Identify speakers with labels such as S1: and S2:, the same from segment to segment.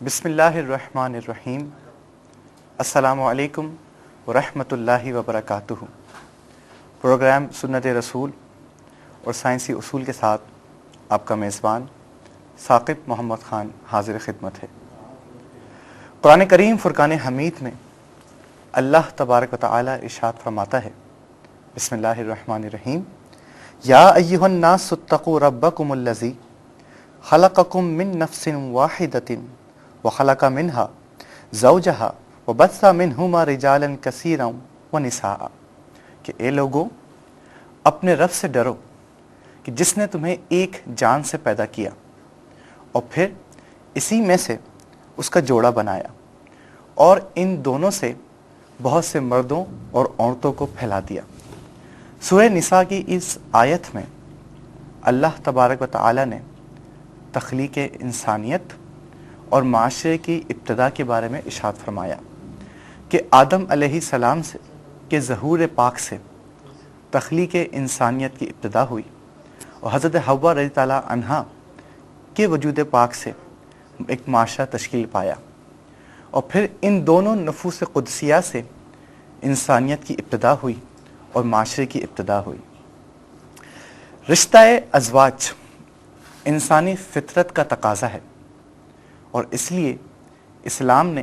S1: بسم اللہ الرحمن الرحیم۔ السلام علیکم ورحمۃ اللہ وبرکاتہ۔ پروگرام سنت رسول اور سائنسی اصول کے ساتھ آپ کا میزبان ثاقب محمد خان حاضر خدمت ہے۔ قرآن کریم فرقان حمید میں اللہ تبارک و تعالی ارشاد فرماتا ہے، بسم اللہ الرحمن الرحیم، یا ایھا الناس اتقوا ربکم الذی خلقکم من نفس واحدۃ وخلق منها زوجها وبث منهما رجالا کثیرا ونساء، کہ اے لوگو اپنے رب سے ڈرو کہ جس نے تمہیں ایک جان سے پیدا کیا اور پھر اسی میں سے اس کا جوڑا بنایا اور ان دونوں سے بہت سے مردوں اور عورتوں کو پھیلا دیا۔ سورہ نساء کی اس آیت میں اللہ تبارک و تعالی نے تخلیق انسانیت اور معاشرے کی ابتدا کے بارے میں ارشاد فرمایا کہ آدم علیہ السلام سے کے ظہور پاک سے تخلیق انسانیت کی ابتدا ہوئی اور حضرت حوا رضی اللہ عنہا کے وجود پاک سے ایک معاشرہ تشکیل پایا، اور پھر ان دونوں نفوس قدسیہ سے انسانیت کی ابتدا ہوئی اور معاشرے کی ابتدا ہوئی۔ رشتہ ازواج انسانی فطرت کا تقاضا ہے، اور اس لیے اسلام نے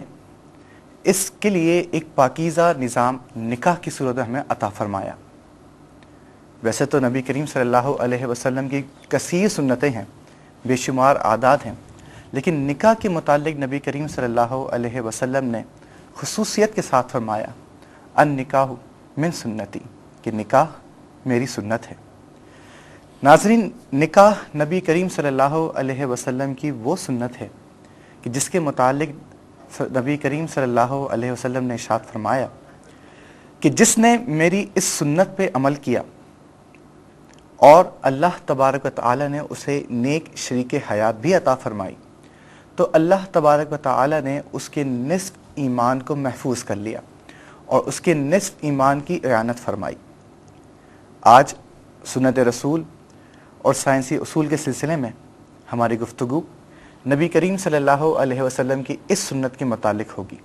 S1: اس کے لیے ایک پاکیزہ نظام نکاح کی صورت میں ہمیں عطا فرمایا۔ ویسے تو نبی کریم صلی اللہ علیہ وسلم کی کثیر سنتیں ہیں، بے شمار عادات ہیں، لیکن نکاح کے متعلق نبی کریم صلی اللہ علیہ وسلم نے خصوصیت کے ساتھ فرمایا، النکاح من سنتی، کہ نکاح میری سنت ہے۔ ناظرین، نکاح نبی کریم صلی اللہ علیہ وسلم کی وہ سنت ہے کہ جس کے متعلق نبی کریم صلی اللہ علیہ وسلم نے ارشاد فرمایا کہ جس نے میری اس سنت پہ عمل کیا اور اللہ تبارک و تعالی نے اسے نیک شریک حیات بھی عطا فرمائی، تو اللہ تبارک و تعالی نے اس کے نصف ایمان کو محفوظ کر لیا اور اس کے نصف ایمان کی اعانت فرمائی۔ آج سنت رسول اور سائنسی اصول کے سلسلے میں ہماری گفتگو نبی کریم صلی اللہ علیہ وسلم کی اس سنت کے متعلق ہوگی۔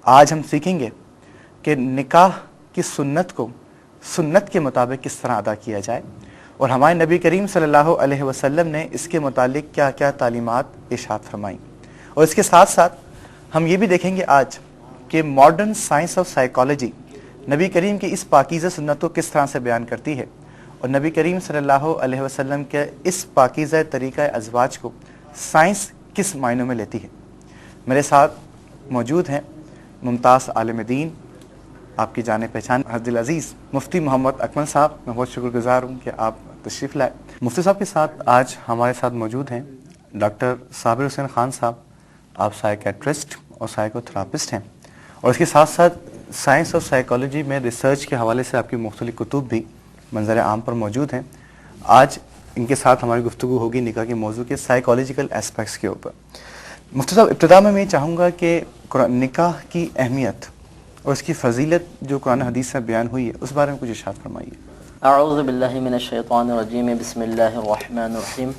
S1: آج ہم سیکھیں گے کہ نکاح کی سنت کو سنت کے مطابق کس طرح ادا کیا جائے، اور ہمارے نبی کریم صلی اللہ علیہ وسلم نے اس کے متعلق کیا کیا تعلیمات ارشاد فرمائیں، اور اس کے ساتھ ساتھ ہم یہ بھی دیکھیں گے آج کہ ماڈرن سائنس آف سائیکالوجی نبی کریم کی اس پاکیزہ سنت کو کس طرح سے بیان کرتی ہے، اور نبی کریم صلی اللہ علیہ وسلم کے اس پاکیزہ طریقہ ازواج کو سائنس کس معنوں میں لیتی ہے۔ میرے ساتھ موجود ہیں ممتاز عالم دین، آپ کی جانے پہچان حضرت العزیز مفتی محمد اکمل صاحب۔ میں بہت شکر گزار ہوں کہ آپ تشریف لائے۔ مفتی صاحب کے ساتھ آج ہمارے ساتھ موجود ہیں ڈاکٹر صابر حسین خان صاحب، آپ سائیکیٹرسٹ اور سائیکو تھراپسٹ ہیں، اور اس کے ساتھ ساتھ سائنس اور سائیکالوجی میں ریسرچ کے حوالے سے آپ کی مختلف کتب بھی منظر عام پر موجود ہیں۔ آج ان کے ساتھ ہماری گفتگو ہوگی نکاح کے موضوع کے سائیکالوجیکل اسپیکٹس کے اوپر۔ مفتی صاحب، ابتدا میں یہ چاہوں گا کہ نکاح کی اہمیت اور اس کی فضیلت جو قرآن حدیث سے بیان ہوئی ہے اس بارے میں کچھ ارشاد فرمائیے۔
S2: اعوذ باللہ من الشیطان الرجیم، بسم اللہ الرحمن الرحیم۔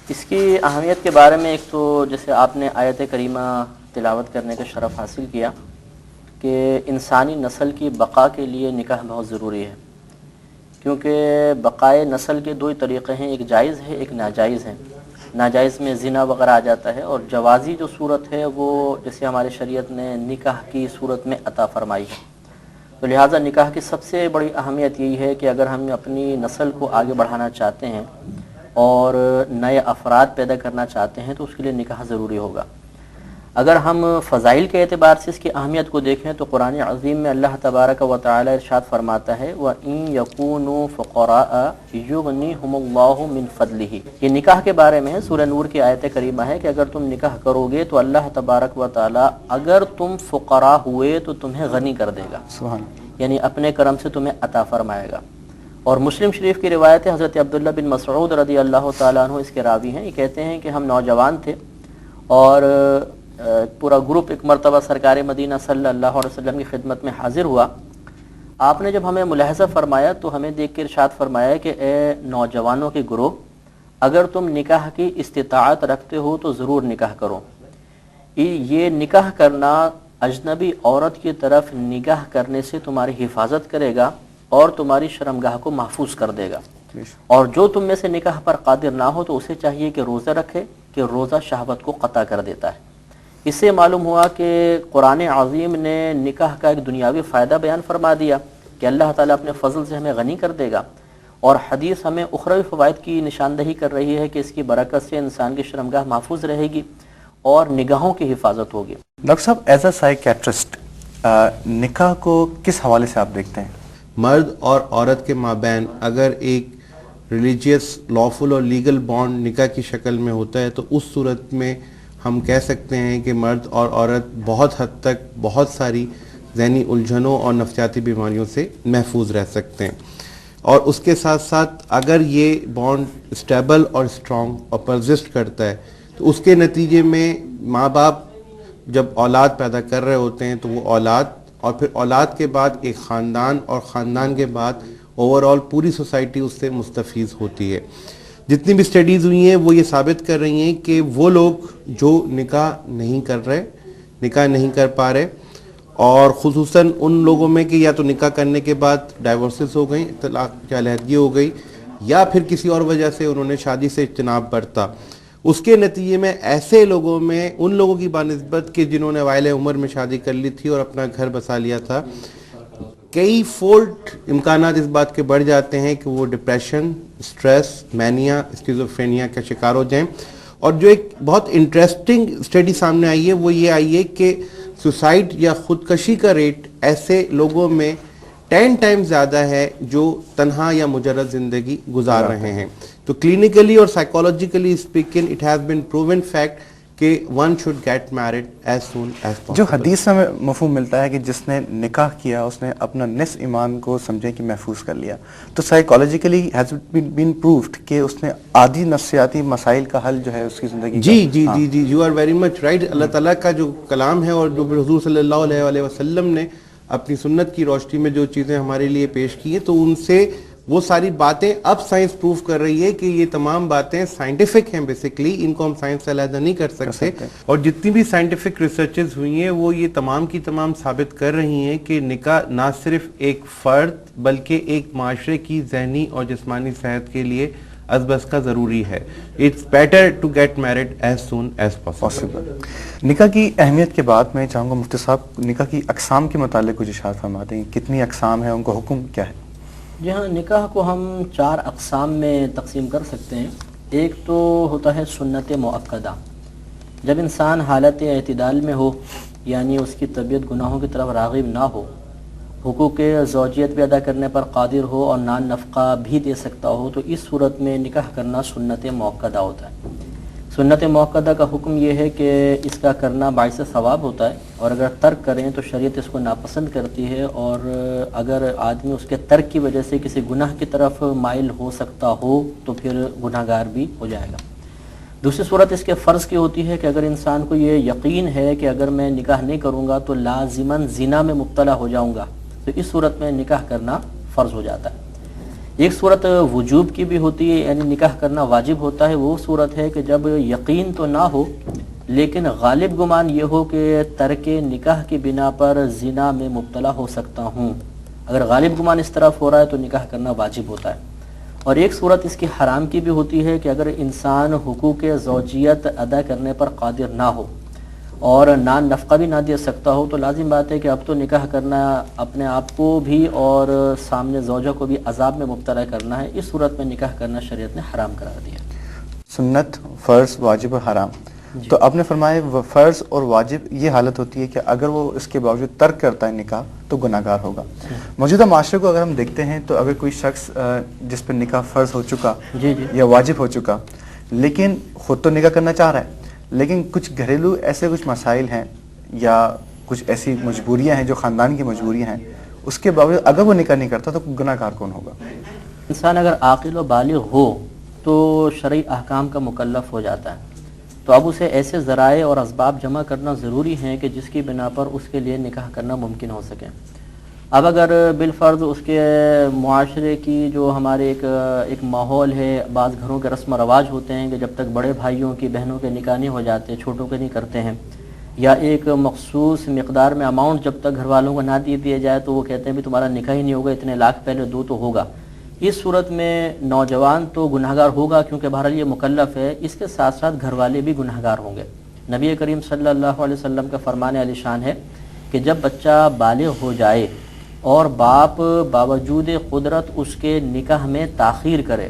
S2: اس کی اہمیت کے بارے میں ایک تو جیسے آپ نے آیت کریمہ تلاوت کرنے کا شرف حاصل کیا کہ انسانی نسل کی بقا کے لیے نکاح بہت ضروری ہے، کیونکہ بقائے نسل کے دو ہی طریقے ہیں، ایک جائز ہے ایک ناجائز ہے۔ ناجائز میں زنا وغیرہ آ جاتا ہے، اور جوازی جو صورت ہے وہ جیسے ہمارے شریعت نے نکاح کی صورت میں عطا فرمائی ہے، تو لہٰذا نکاح کی سب سے بڑی اہمیت یہی ہے کہ اگر ہم اپنی نسل کو آگے بڑھانا چاہتے ہیں اور نئے افراد پیدا کرنا چاہتے ہیں تو اس کے لیے نکاح ضروری ہوگا۔ اگر ہم فضائل کے اعتبار سے اس کی اہمیت کو دیکھیں تو قرآن عظیم میں اللہ تبارک و تعالی ارشاد فرماتا ہے وَإِن يَكُونُوا فُقَرَاءَ يُغْنِهُمُ اللَّهُ مِن فَضْلِهِ۔ یہ نکاح کے بارے میں سورہ نور کی آیت کریمہ ہے کہ اگر تم نکاح کرو گے تو اللہ تبارک و تعالی اگر تم فقراء ہوئے تو تمہیں غنی کر دے گا،
S1: سبحان،
S2: یعنی اپنے کرم سے تمہیں عطا فرمائے گا۔ اور مسلم شریف کی روایت ہے، حضرت عبداللہ بن مسعود رضی اللہ تعالیٰ عنہ اس کے راوی ہیں، یہ کہتے ہیں کہ ہم نوجوان تھے اور پورا گروپ ایک مرتبہ سرکار مدینہ صلی اللہ علیہ وسلم کی خدمت میں حاضر ہوا۔ آپ نے جب ہمیں ملاحظہ فرمایا تو ہمیں دیکھ کے ارشاد فرمایا کہ اے نوجوانوں کے گروہ، اگر تم نکاح کی استطاعت رکھتے ہو تو ضرور نکاح کرو. یہ نکاح کرنا اجنبی عورت کی طرف نگاہ کرنے سے تمہاری حفاظت کرے گا اور تمہاری شرمگاہ کو محفوظ کر دے گا. اور جو تم میں سے نکاح پر قادر نہ ہو تو اسے چاہیے کہ روزہ رکھے کہ روزہ شہوت کو قطع کر دیتا ہے. اس سے معلوم ہوا کہ قرآن عظیم نے نکاح کا ایک دنیاوی فائدہ بیان فرما دیا کہ اللہ تعالیٰ اپنے فضل سے ہمیں غنی کر دے گا، اور حدیث ہمیں اخروی فوائد کی نشاندہی کر رہی ہے کہ اس کی برکت سے انسان کی شرمگاہ محفوظ رہے گی اور نگاہوں کی حفاظت ہوگی.
S1: ڈاکٹر صاحب ایز اے سائیکیٹرسٹ نکاح کو کس حوالے سے آپ دیکھتے ہیں؟
S3: مرد اور عورت کے مابین اگر ایک ریلیجیس لافل اور لیگل بانڈ نکاح کی شکل میں ہوتا ہے تو اس صورت میں ہم کہہ سکتے ہیں کہ مرد اور عورت بہت حد تک بہت ساری ذہنی الجھنوں اور نفسیاتی بیماریوں سے محفوظ رہ سکتے ہیں. اور اس کے ساتھ ساتھ اگر یہ بانڈ اسٹیبل اور اسٹرانگ اور پرزسٹ کرتا ہے تو اس کے نتیجے میں ماں باپ جب اولاد پیدا کر رہے ہوتے ہیں تو وہ اولاد اور پھر اولاد کے بعد ایک خاندان اور خاندان کے بعد اوور آل پوری سوسائٹی اس سے مستفیض ہوتی ہے. جتنی بھی اسٹڈیز ہوئی ہیں وہ یہ ثابت کر رہی ہیں کہ وہ لوگ جو نکاح نہیں کر رہے، نکاح نہیں کر پا رہے، اور خصوصاً ان لوگوں میں کہ یا تو نکاح کرنے کے بعد ڈائیورسز ہو گئیں، طلاق یا علیحدگی ہو گئی، یا پھر کسی اور وجہ سے انہوں نے شادی سے اجتناب برتا، اس کے نتیجے میں ایسے لوگوں میں ان لوگوں کی بنسبت کہ جنہوں نے اوائل عمر میں شادی کر لی تھی اور اپنا گھر بسا لیا تھا، کئی فولڈ امکانات اس بات کے بڑھ جاتے ہیں کہ وہ ڈپریشن، سٹریس، مینیا، اسکیزوفرینیا کا شکار ہو جائیں. اور جو ایک بہت انٹرسٹنگ اسٹڈی سامنے آئی ہے وہ یہ آئی ہے کہ سوسائڈ یا خودکشی کا ریٹ ایسے لوگوں میں 10 ٹائمز زیادہ ہے جو تنہا یا مجرد زندگی گزار رہے ہیں. تو کلینکلی اور psychologically speaking it has been proven fact کہ one should get married as soon as possible.
S1: جو حدیث سے ہمیں مفہوم ملتا ہے کہ جس نے نکاح کیا اس نے اپنا نصف ایمان کو سمجھے کہ محفوظ کر لیا، تو سائیکولوجیکلی ہیز بین پروفڈ کہ اس نے آدھی نفسیاتی مسائل کا حل جو ہے اس کی زندگی
S3: جی you are very much right. اللہ تعالیٰ کا جو کلام ہے اور جو حضور صلی اللہ علیہ وسلم نے اپنی سنت کی روشنی میں جو چیزیں ہمارے لیے پیش کی ہیں تو ان سے وہ ساری باتیں اب سائنس پروف کر رہی ہے کہ یہ تمام باتیں سائنٹیفک ہیں. بیسیکلی ان کو ہم سائنس سے علیحدہ نہیں کر سکتے، اور جتنی بھی سائنٹیفک ریسرچز ہوئی ہیں وہ یہ تمام کی تمام ثابت کر رہی ہیں کہ نکاح نہ صرف ایک فرد بلکہ ایک معاشرے کی ذہنی اور جسمانی صحت کے لیے از بس کا ضروری ہے. It's better to get married as soon as possible.
S1: نکاح کی اہمیت کے بعد میں چاہوں گا مفتی صاحب نکاح کی اقسام کے متعلق کچھ اشارہ فرما دیں. کتنی اقسام ہیں، ان کا حکم کیا ہے؟
S2: جی ہاں، نکاح کو ہم 4 اقسام میں تقسیم کر سکتے ہیں. ایک تو ہوتا ہے سنت مؤکدہ، جب انسان حالت اعتدال میں ہو، یعنی اس کی طبیعت گناہوں کی طرف راغب نہ ہو، حقوق زوجیت بھی ادا کرنے پر قادر ہو اور نان نفقہ بھی دے سکتا ہو، تو اس صورت میں نکاح کرنا سنت مؤکدہ ہوتا ہے. سنت مؤکدہ کا حکم یہ ہے کہ اس کا کرنا باعث ثواب ہوتا ہے، اور اگر ترک کریں تو شریعت اس کو ناپسند کرتی ہے، اور اگر آدمی اس کے ترک کی وجہ سے کسی گناہ کی طرف مائل ہو سکتا ہو تو پھر گناہ گار بھی ہو جائے گا. دوسری صورت اس کے فرض کی ہوتی ہے کہ اگر انسان کو یہ یقین ہے کہ اگر میں نکاح نہیں کروں گا تو لازماً زنا میں مبتلا ہو جاؤں گا، تو اس صورت میں نکاح کرنا فرض ہو جاتا ہے. ایک صورت وجوب کی بھی ہوتی ہے، یعنی نکاح کرنا واجب ہوتا ہے. وہ صورت ہے کہ جب یقین تو نہ ہو لیکن غالب گمان یہ ہو کہ ترک نکاح کی بنا پر زنا میں مبتلا ہو سکتا ہوں. اگر غالب گمان اس طرف ہو رہا ہے تو نکاح کرنا واجب ہوتا ہے. اور ایک صورت اس کی حرام کی بھی ہوتی ہے کہ اگر انسان حقوق زوجیت ادا کرنے پر قادر نہ ہو اور نان نفقہ بھی نہ دے سکتا ہو، تو لازم بات ہے کہ اب تو نکاح کرنا اپنے آپ کو بھی اور سامنے زوجہ کو بھی عذاب میں مبتلا کرنا ہے. اس صورت میں نکاح کرنا شریعت نے حرام قرار دیا. سنت،
S1: فرض، واجب اور حرام. تو آپ نے فرمایا فرض اور واجب یہ حالت ہوتی ہے کہ اگر وہ اس کے باوجود ترک کرتا ہے نکاح تو گناہ گار ہوگا. موجودہ معاشرے کو اگر ہم دیکھتے ہیں تو اگر کوئی شخص جس پر نکاح فرض ہو چکا یا واجب ہو چکا لیکن خود تو نکاح کرنا چاہ رہا ہے، لیکن کچھ گھریلو ایسے کچھ مسائل ہیں یا کچھ ایسی مجبوریاں ہیں جو خاندان کی مجبوریاں ہیں، اس کے باوجود اگر وہ نکاح نہیں کرتا تو گناہ گار کون ہوگا؟
S2: انسان اگر عاقل و بالغ ہو تو شرعی احکام کا مکلف ہو جاتا ہے، تو اب اسے ایسے ذرائع اور اسباب جمع کرنا ضروری ہیں کہ جس کی بنا پر اس کے لیے نکاح کرنا ممکن ہو سکے. اب اگر بالفرض اس کے معاشرے کی جو ہمارے ایک ماحول ہے، بعض گھروں کے رسم و رواج ہوتے ہیں کہ جب تک بڑے بھائیوں کی بہنوں کے نکاح نہیں ہو جاتے چھوٹوں کے نہیں کرتے ہیں، یا ایک مخصوص مقدار میں اماؤنٹ جب تک گھر والوں کو نہ دیا جائے تو وہ کہتے ہیں بھی تمہارا نکاح ہی نہیں ہوگا، اتنے لاکھ پہلے دو تو ہوگا، اس صورت میں نوجوان تو گناہگار ہوگا کیونکہ بہرحال یہ مکلف ہے، اس کے ساتھ ساتھ گھر والے بھی گناہگار ہوں گے۔ نبی کریم صلی اللہ علیہ وسلم کا فرمان عالی شان ہے کہ جب بچہ بالغ ہو جائے اور باپ باوجود قدرت اس کے نکاح میں تاخیر کرے،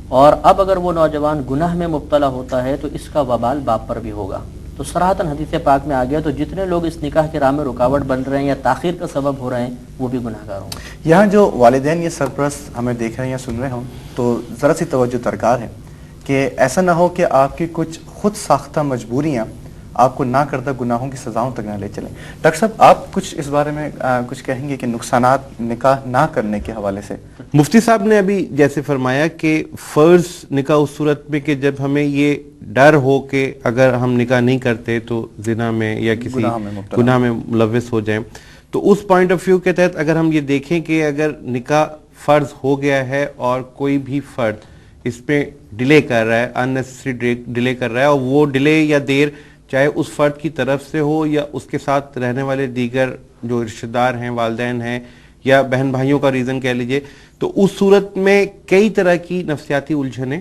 S2: اور اب اگر وہ نوجوان گناہ میں مبتلا ہوتا ہے تو اس کا وبال باپ پر بھی ہوگا۔ تو صراحتاً حدیث پاک میں آ گیا، تو جتنے لوگ اس نکاح کے راہ میں رکاوٹ بن رہے ہیں یا تاخیر کا سبب ہو رہے ہیں وہ بھی گناہگار ہوں گے۔
S1: یہاں جو والدین یہ سرپرست ہمیں دیکھ رہے ہیں یا سن رہے ہوں تو ذرا سی توجہ درکار ہے کہ ایسا نہ ہو کہ آپ کی کچھ خود ساختہ مجبوریاں آپ کو نہ کردہ گناہوں کی سزاؤں تک نہ لے چلیں۔ ڈاکٹر صاحب آپ کچھ اس بارے میں کچھ کہیں گے کہ نقصانات نکاح نہ کرنے کے حوالے سے؟
S3: مفتی صاحب نے ابھی جیسے فرمایا کہ فرض نکاح اس صورت میں کہ جب ہمیں یہ ڈر ہو کہ اگر ہم نکاح نہیں کرتے تو زنا میں یا کسی گناہ میں ملوث ہو جائیں، تو اس پوائنٹ آف ویو کے تحت اگر ہم یہ دیکھیں کہ اگر نکاح فرض ہو گیا ہے اور کوئی بھی فرد اس پہ ڈیلے کر رہا ہے، اننیسیسری ڈیلے کر رہا ہے، اور وہ ڈیلے یا دیر چاہے اس فرد کی طرف سے ہو یا اس کے ساتھ رہنے والے دیگر جو رشتہ دار ہیں، والدین ہیں یا بہن بھائیوں کا ریزن کہہ لیجئے، تو اس صورت میں کئی طرح کی نفسیاتی الجھنیں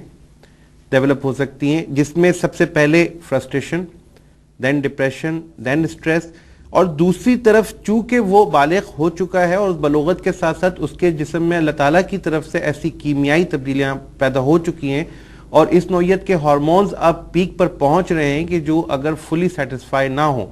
S3: ڈیولپ ہو سکتی ہیں، جس میں سب سے پہلے فرسٹریشن، دین ڈپریشن، دین اسٹریس، اور دوسری طرف چونکہ وہ بالغ ہو چکا ہے اور اس بلوغت کے ساتھ ساتھ اس کے جسم میں اللہ تعالیٰ کی طرف سے ایسی کیمیائی تبدیلیاں پیدا ہو چکی ہیں اور اس نوعیت کے ہارمونز اب پیک پر پہنچ رہے ہیں کہ جو اگر فلی سیٹسفائی نہ ہوں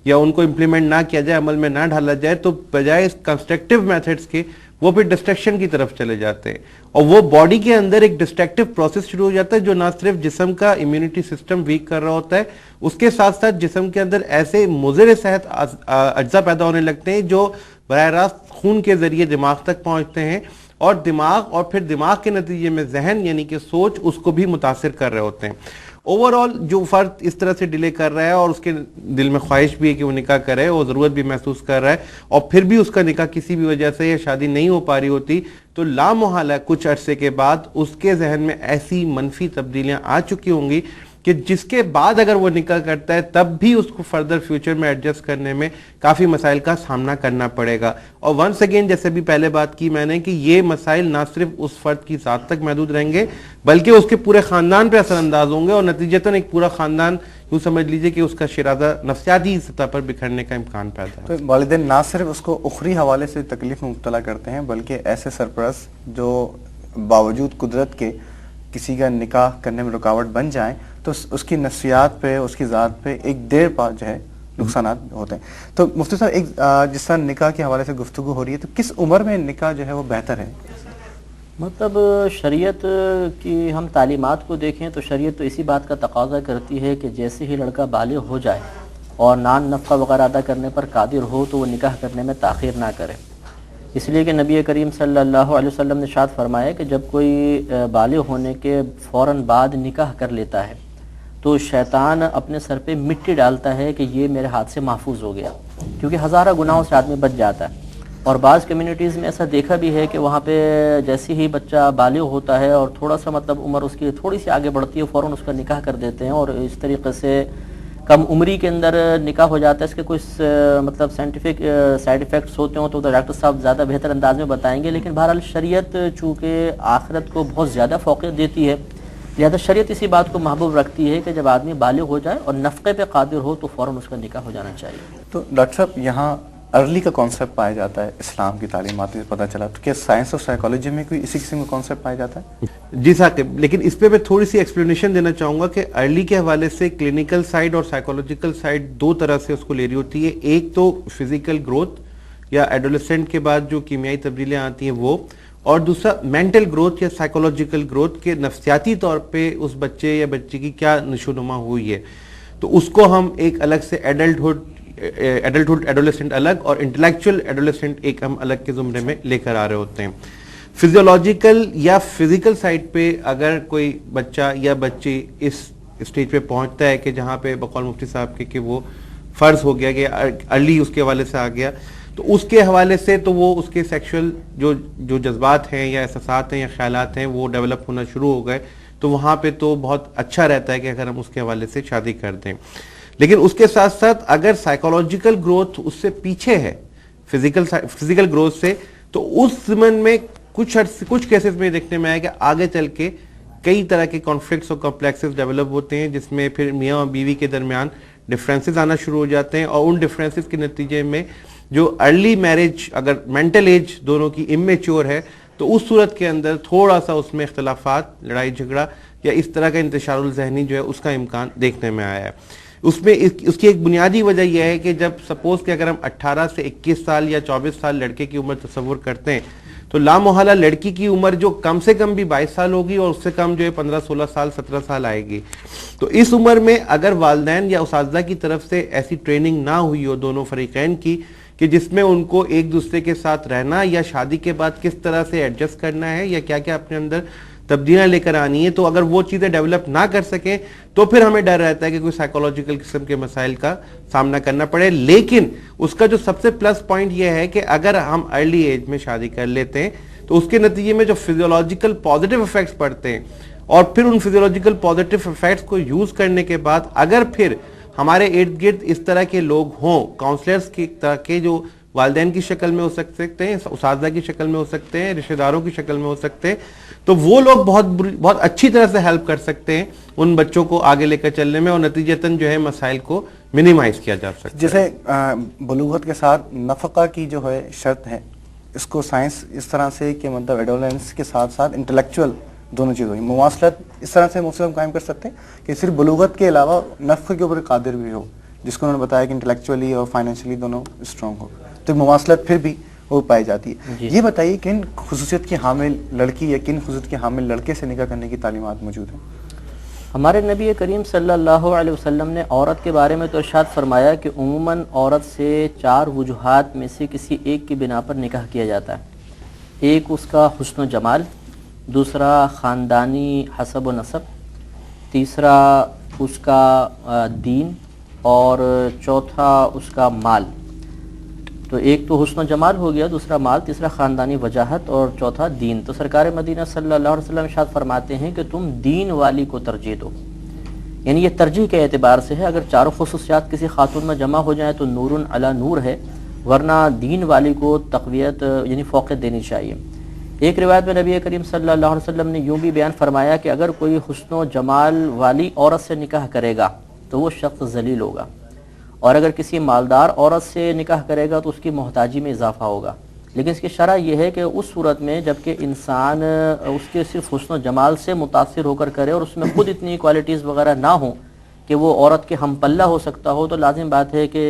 S3: یا ان کو امپلیمنٹ نہ کیا جائے، عمل میں نہ ڈھالا جائے، تو بجائے اس کنسٹرکٹیو میتھڈز کے وہ پھر ڈسٹرکشن کی طرف چلے جاتے ہیں، اور وہ باڈی کے اندر ایک ڈسٹرکٹیو پروسیس شروع ہو جاتا ہے جو نہ صرف جسم کا امیونٹی سسٹم ویک کر رہا ہوتا ہے، اس کے ساتھ ساتھ جسم کے اندر ایسے مضر صحت اجزاء پیدا ہونے لگتے ہیں جو براہ راست خون کے ذریعے دماغ تک پہنچتے ہیں، اور دماغ اور پھر دماغ کے نتیجے میں ذہن یعنی کہ سوچ اس کو بھی متاثر کر رہے ہوتے ہیں۔ اوورآل جو فرد اس طرح سے ڈیلے کر رہا ہے اور اس کے دل میں خواہش بھی ہے کہ وہ نکاح کرے، وہ ضرورت بھی محسوس کر رہا ہے، اور پھر بھی اس کا نکاح کسی بھی وجہ سے یا شادی نہیں ہو پا رہی ہوتی، تو لامحالہ کچھ عرصے کے بعد اس کے ذہن میں ایسی منفی تبدیلیاں آ چکی ہوں گی کہ جس کے بعد اگر وہ نکاح کرتا ہے تب بھی اس کو فردر فیوچر میں ایڈجسٹ کرنے میں کافی مسائل کا سامنا کرنا پڑے گا۔ اور ونس اگین جیسے بھی پہلے بات کی میں نے کہ یہ مسائل نہ صرف اس فرد کی ذات تک محدود رہیں گے بلکہ اس کے پورے خاندان پہ اثر انداز ہوں گے، اور نتیجتاً ایک پورا خاندان یوں سمجھ لیجئے کہ اس کا شیرازہ نفسیاتی سطح پر بکھرنے کا امکان پیدا ہے۔
S1: تو والدین نہ صرف اس کو اخری حوالے سے تکلیف میں مبتلا کرتے ہیں بلکہ ایسے سرپرست جو باوجود قدرت کے کسی کا نکاح کرنے میں رکاوٹ بن جائیں تو اس کی نفسیات پہ، اس کی ذات پہ ایک دیر بعد جو ہے نقصانات ہوتے ہیں۔ تو مفتی صاحب ایک جس طرح نکاح کے حوالے سے گفتگو ہو رہی ہے تو کس عمر میں نکاح جو ہے وہ بہتر ہے؟
S2: مطلب شریعت کی ہم تعلیمات کو دیکھیں تو شریعت تو اسی بات کا تقاضا کرتی ہے کہ جیسے ہی لڑکا بالغ ہو جائے اور نان نفقہ وغیرہ ادا کرنے پر قادر ہو تو وہ نکاح کرنے میں تاخیر نہ کرے، اس لیے کہ نبی کریم صلی اللہ علیہ وسلم نے ارشاد فرمایا کہ جب کوئی بالغ ہونے کے فوراً بعد نکاح کر لیتا ہے تو شیطان اپنے سر پہ مٹی ڈالتا ہے کہ یہ میرے ہاتھ سے محفوظ ہو گیا، کیونکہ ہزارہ گناہوں سے آدمی بچ جاتا ہے۔ اور بعض کمیونٹیز میں ایسا دیکھا بھی ہے کہ وہاں پہ جیسے ہی بچہ بالغ ہوتا ہے اور تھوڑا سا مطلب عمر اس کی تھوڑی سی آگے بڑھتی ہے فوراً اس کا نکاح کر دیتے ہیں، اور اس طریقے سے کم عمری کے اندر نکاح ہو جاتا ہے۔ اس کے کچھ مطلب سائنٹیفک سائیڈ ایفیکٹس ہوتے ہوں تو ڈاکٹر صاحب زیادہ بہتر انداز میں بتائیں گے، لیکن بہرحال شریعت چونکہ آخرت کو بہت زیادہ فوقیت دیتی ہے، لہذا شریعت اسی بات کو محبوب رکھتی ہے کہ جب آدمی بالغ ہو جائے اور نفقے پہ قادر ہو تو فوراً اس کا نکاح ہو جانا چاہیے۔
S1: تو ڈاکٹر صاحب یہاں ارلی کا کانسیپٹ پایا جاتا ہے اسلام کی تعلیمات سے پتہ چلا، تو کیا سائنس اور سائیکالوجی میں کوئی اسی قسم کا کانسیپٹ پایا جاتا ہے؟
S3: جی ثاقب، لیکن اس پہ میں تھوڑی سی ایکسپلینیشن دینا چاہوں گا کہ ارلی کے حوالے سے کلینکل سائیڈ اور سائیکالوجیکل سائیڈ دو طرح سے اس کو لے رہی ہوتی ہے۔ ایک تو فزیکل گروتھ یا ایڈولسنٹ کے بعد جو کیمیائی تبدیلیاں آتی ہیں وہ، اور دوسرا مینٹل گروتھ یا سائیکولوجیکل گروتھ کے نفسیاتی طور پہ اس بچے یا بچی کی کیا نشوونما ہوئی ہے، تو اس کو ہم ایک الگ سے ایڈلٹہڈ ایڈولسنٹ الگ اور انٹلیکچوئل ایڈولسنٹ ایک ہم الگ کے زمرے میں لے کر آ رہے ہوتے ہیں۔ فزیولوجیکل یا فزیکل سائڈ پہ اگر کوئی بچہ یا بچی اس اسٹیج پہ پہنچتا ہے کہ جہاں پہ بقول مفتی صاحب کے کہ وہ فرض ہو گیا کہ ارلی اس کے حوالے سے آ گیا، تو اس کے حوالے سے تو وہ اس کے سیکشل جو جذبات ہیں یا احساسات ہیں یا خیالات ہیں وہ ڈیولپ ہونا شروع ہو گئے، تو وہاں پہ تو بہت اچھا رہتا ہے کہ اگر ہم اس کے حوالے سے شادی کر دیں. لیکن اس کے ساتھ ساتھ اگر سائیکولوجیکل گروتھ اس سے پیچھے ہے فزیکل گروتھ سے، تو اس ضمن میں کچھ کیسز میں دیکھنے میں آیا کہ آگے چل کے کئی طرح کے کانفلکٹس اور کمپلیکسز ڈیولپ ہوتے ہیں، جس میں پھر میاں اور بیوی کے درمیان ڈفرینسز آنا شروع ہو جاتے ہیں، اور ان ڈفرینسز کے نتیجے میں جو ارلی میرج اگر مینٹل ایج دونوں کی امیچور ہے تو اس صورت کے اندر تھوڑا سا اس میں اختلافات، لڑائی جھگڑا یا اس طرح کا انتشار الذہنی جو ہے اس کا امکان دیکھنے میں آیا ہے. اس میں اس کی ایک بنیادی وجہ یہ ہے کہ جب سپوز کہ اگر ہم 18 سے 21 سال یا 24 سال لڑکے کی عمر تصور کرتے ہیں تو لامحالہ لڑکی کی عمر جو کم سے کم بھی 22 سال ہوگی اور اس سے کم جو ہے 15-16 سال 17 سال آئے گی. تو اس عمر میں اگر والدین یا اساتذہ کی طرف سے ایسی ٹریننگ نہ ہوئی ہو دونوں فریقین کی کہ جس میں ان کو ایک دوسرے کے ساتھ رہنا یا شادی کے بعد کس طرح سے ایڈجسٹ کرنا ہے یا کیا کیا اپنے اندر تبدیلیاں لے کر آنی ہے، تو اگر وہ چیزیں ڈیولپ نہ کر سکیں تو پھر ہمیں ڈر رہتا ہے کہ کوئی سائیکولوجیکل قسم کے مسائل کا سامنا کرنا پڑے. لیکن اس کا جو سب سے پلس پوائنٹ یہ ہے کہ اگر ہم ارلی ایج میں شادی کر لیتے ہیں تو اس کے نتیجے میں جو فزیولوجیکل پازیٹیو افیکٹس پڑتے ہیں، اور پھر ان فزیولوجیکل پازیٹیو افیکٹس کو یوز کرنے کے بعد اگر پھر ہمارے ارد گرد اس طرح کے لوگ ہوں، کاؤنسلرز کی طرح کے جو والدین کی شکل میں ہو سکتے ہیں، اساتذہ کی شکل میں ہو سکتے ہیں، رشتہ داروں کی شکل میں ہو سکتے ہیں، تو وہ لوگ بہت اچھی طرح سے ہیلپ کر سکتے ہیں ان بچوں کو آگے لے کر چلنے میں، اور نتیجتاً جو ہے مسائل کو منیمائز کیا جا سکتا ہے.
S1: جیسے بلوغت کے ساتھ نفقہ کی جو ہے شرط ہے، اس کو سائنس اس طرح سے کہ مطلب ایڈولینس کے ساتھ ساتھ انٹلیکچوئل دونوں چیز ہوئی، مواصلت اس طرح سے مسلم قائم کر سکتے ہیں کہ صرف بلوغت کے علاوہ نفقے کے اوپر قادر بھی ہو، جس کو انہوں نے بتایا کہ انٹلیکچولی اور فائنینشلی دونوں اسٹرانگ ہو، تو مواصلت پھر بھی وہ پائی جاتی ہے. یہ بتائیے کن خصوصیت کی حامل لڑکی یا کن خصوصیت کی حامل لڑکے سے نکاح کرنے کی تعلیمات موجود ہیں؟
S2: ہمارے نبی کریم صلی اللہ علیہ وسلم نے عورت کے بارے میں تو ارشاد فرمایا کہ عموماً عورت سے 4 وجوہات میں سے کسی ایک کی بنا پر نکاح کیا جاتا ہے. ایک اس کا حسن و جمال، دوسرا خاندانی حسب و نسب، تیسرا اس کا دین، اور چوتھا اس کا مال. تو ایک تو حسن و جمال ہو گیا، دوسرا مال، تیسرا خاندانی وجاہت، اور چوتھا دین. تو سرکار مدینہ صلی اللہ علیہ وسلم ارشاد فرماتے ہیں کہ تم دین والی کو ترجیح دو. یعنی یہ ترجیح کے اعتبار سے ہے، اگر چاروں خصوصیات کسی خاتون میں جمع ہو جائیں تو نور علی نور ہے، ورنہ دین والی کو تقویت یعنی فوقیت دینی چاہیے. ایک روایت میں نبی کریم صلی اللہ علیہ وسلم نے یوں بھی بیان فرمایا کہ اگر کوئی حسن و جمال والی عورت سے نکاح کرے گا تو وہ شخص ذلیل ہوگا، اور اگر کسی مالدار عورت سے نکاح کرے گا تو اس کی محتاجی میں اضافہ ہوگا. لیکن اس کی شرح یہ ہے کہ اس صورت میں جبکہ انسان اس کے صرف حسن و جمال سے متاثر ہو کر کرے اور اس میں خود اتنی کوالٹیز وغیرہ نہ ہوں کہ وہ عورت کے ہم پلہ ہو سکتا ہو، تو لازم بات ہے کہ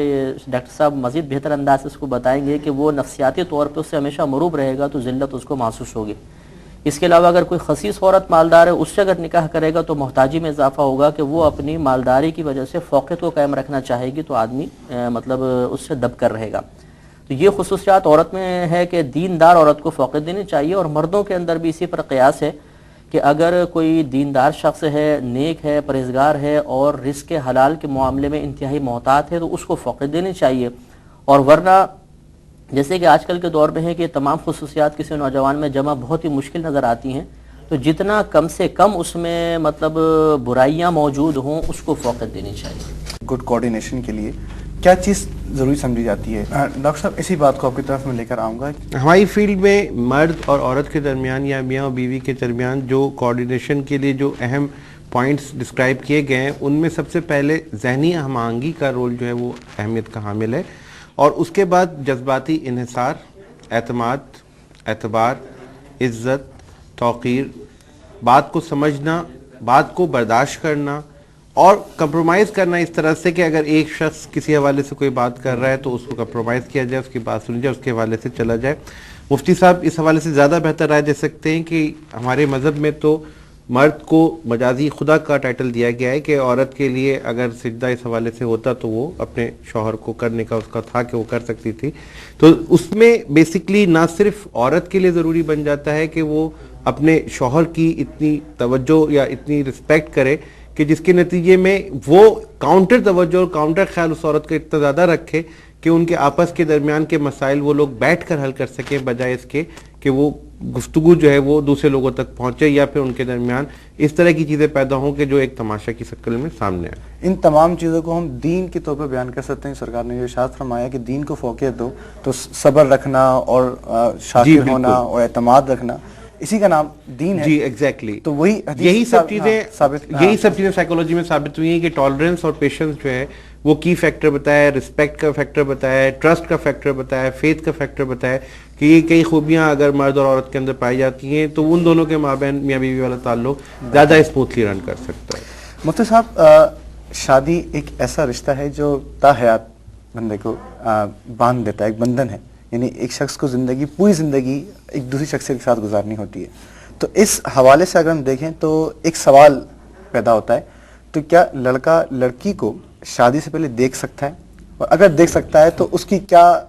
S2: ڈاکٹر صاحب مزید بہتر انداز سے اس کو بتائیں گے کہ وہ نفسیاتی طور پہ اس سے ہمیشہ مروب رہے گا تو ذلت اس کو محسوس ہوگی. اس کے علاوہ اگر کوئی خسیس عورت مالدار ہے، اس سے اگر نکاح کرے گا تو محتاجی میں اضافہ ہوگا کہ وہ اپنی مالداری کی وجہ سے فوقیت کو قائم رکھنا چاہے گی تو آدمی مطلب اس سے دب کر رہے گا. تو یہ خصوصیات عورت میں ہے کہ دیندار عورت کو فوقیت دینی چاہیے، اور مردوں کے اندر بھی اسی پر قیاس ہے کہ اگر کوئی دیندار شخص ہے، نیک ہے، پرہیزگار ہے اور رزق حلال کے معاملے میں انتہائی محتاط ہے تو اس کو فوقیت دینی چاہیے. اور ورنہ جیسے کہ آج کل کے دور میں ہے کہ تمام خصوصیات کسی نوجوان میں جمع بہت ہی مشکل نظر آتی ہیں، تو جتنا کم سے کم اس میں مطلب برائیاں موجود ہوں اس کو فوقیت دینی چاہیے.
S1: گڈ کوآرڈینیشن کے لیے کیا چیز ضروری سمجھی جاتی ہے؟ ڈاکٹر صاحب اسی بات کو آپ کی طرف میں لے کر آؤں گا.
S3: ہماری فیلڈ میں مرد اور عورت کے درمیان یا میاں اور بیوی کے درمیان جو کوآرڈینیشن کے لیے جو اہم پوائنٹس ڈسکرائب کیے گئے ہیں ان میں سب سے پہلے ذہنی ہم آہنگی کا رول جو ہے وہ اہمیت کا حامل ہے، اور اس کے بعد جذباتی انحصار، اعتماد، اعتبار، عزت، توقیر، بات کو سمجھنا، بات کو برداشت کرنا اور کمپرومائز کرنا اس طرح سے کہ اگر ایک شخص کسی حوالے سے کوئی بات کر رہا ہے تو اس کو کمپرومائز کیا جائے، اس کی بات سنی جائے، اس کے حوالے سے چلا جائے. مفتی صاحب اس حوالے سے زیادہ بہتر رائے دے سکتے ہیں کہ ہمارے مذہب میں تو مرد کو مجازی خدا کا ٹائٹل دیا گیا ہے کہ عورت کے لیے اگر سجدہ اس حوالے سے ہوتا تو وہ اپنے شوہر کو کرنے کا اس کا تھا کہ وہ کر سکتی تھی. تو اس میں بیسکلی نہ صرف عورت کے لیے ضروری بن جاتا ہے کہ وہ اپنے شوہر کی اتنی توجہ یا اتنی رسپیکٹ کرے کہ جس کے نتیجے میں وہ کاؤنٹر توجہ اور کاؤنٹر خیال اس عورت کا اتنا زیادہ رکھے کہ ان کے آپس کے درمیان کے مسائل وہ لوگ بیٹھ کر حل کر سکیں، بجائے اس کے کہ وہ گفتگو جو ہے وہ دوسرے لوگوں تک پہنچے یا پھر ان کے درمیان اس طرح کی چیزیں پیدا ہوں کہ جو ایک تماشا کی شکل میں سامنے آئے۔
S1: ان تمام چیزوں کو ہم دین کے طور پر بیان کر سکتے ہیں۔ سرکار نے یہ ارشاد فرمایا کہ دین کو فوقیت دو، تو صبر رکھنا اور شاکر ہونا اور اعتماد رکھنا، اسی کا نام دین ہے۔
S3: جی ایگزیکٹلی،
S1: تو وہی
S3: یہی سب چیزیں سائیکولوجی میں ثابت ہوئی ہیں کہ ٹالرنس اور پیشنس جو ہے وہ کی فیکٹر بتایا ہے، رسپیکٹ کا فیکٹر بتایا ہے، ٹرسٹ کا فیکٹر بتایا ہے، فیتھ کا فیکٹر بتایا ہے کہ یہ کئی خوبیاں اگر مرد اور عورت کے اندر پائی جاتی ہیں تو ان دونوں کے مابین میاں بیوی والا تعلق زیادہ اسموتھلی رن کر سکتا ہے۔
S1: مفتی صاحب، شادی ایک ایسا رشتہ ہے جو تا حیات بندے کو باندھ دیتا ہے، ایک بندھن ہے، یعنی ایک شخص کو زندگی، پوری زندگی ایک دوسری شخص کے ساتھ گزارنی ہوتی ہے۔ تو اس حوالے سے اگر ہم دیکھیں تو ایک سوال پیدا ہوتا ہے، تو کیا لڑکا لڑکی کو شادی سے پہلے دیکھ سکتا ہے؟ اور اگر دیکھ سکتا ہے تو اس کی کیا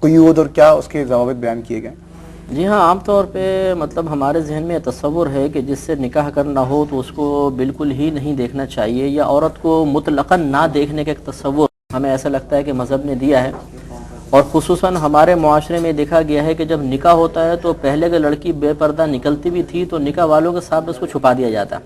S1: قیود اور کیا اس کے ضوابط بیان کیے گئے؟
S2: جی ہاں، عام طور پہ مطلب ہمارے ذہن میں تصور ہے کہ جس سے نکاح کرنا ہو تو اس کو بالکل ہی نہیں دیکھنا چاہیے، یا عورت کو مطلقاً نہ دیکھنے کا ایک تصور ہمیں ایسا لگتا ہے کہ مذہب نے دیا ہے۔ اور خصوصاً ہمارے معاشرے میں دیکھا گیا ہے کہ جب نکاح ہوتا ہے تو پہلے کہ لڑکی بے پردہ نکلتی بھی تھی تو نکاح والوں کے ساتھ اس کو چھپا دیا جاتا۔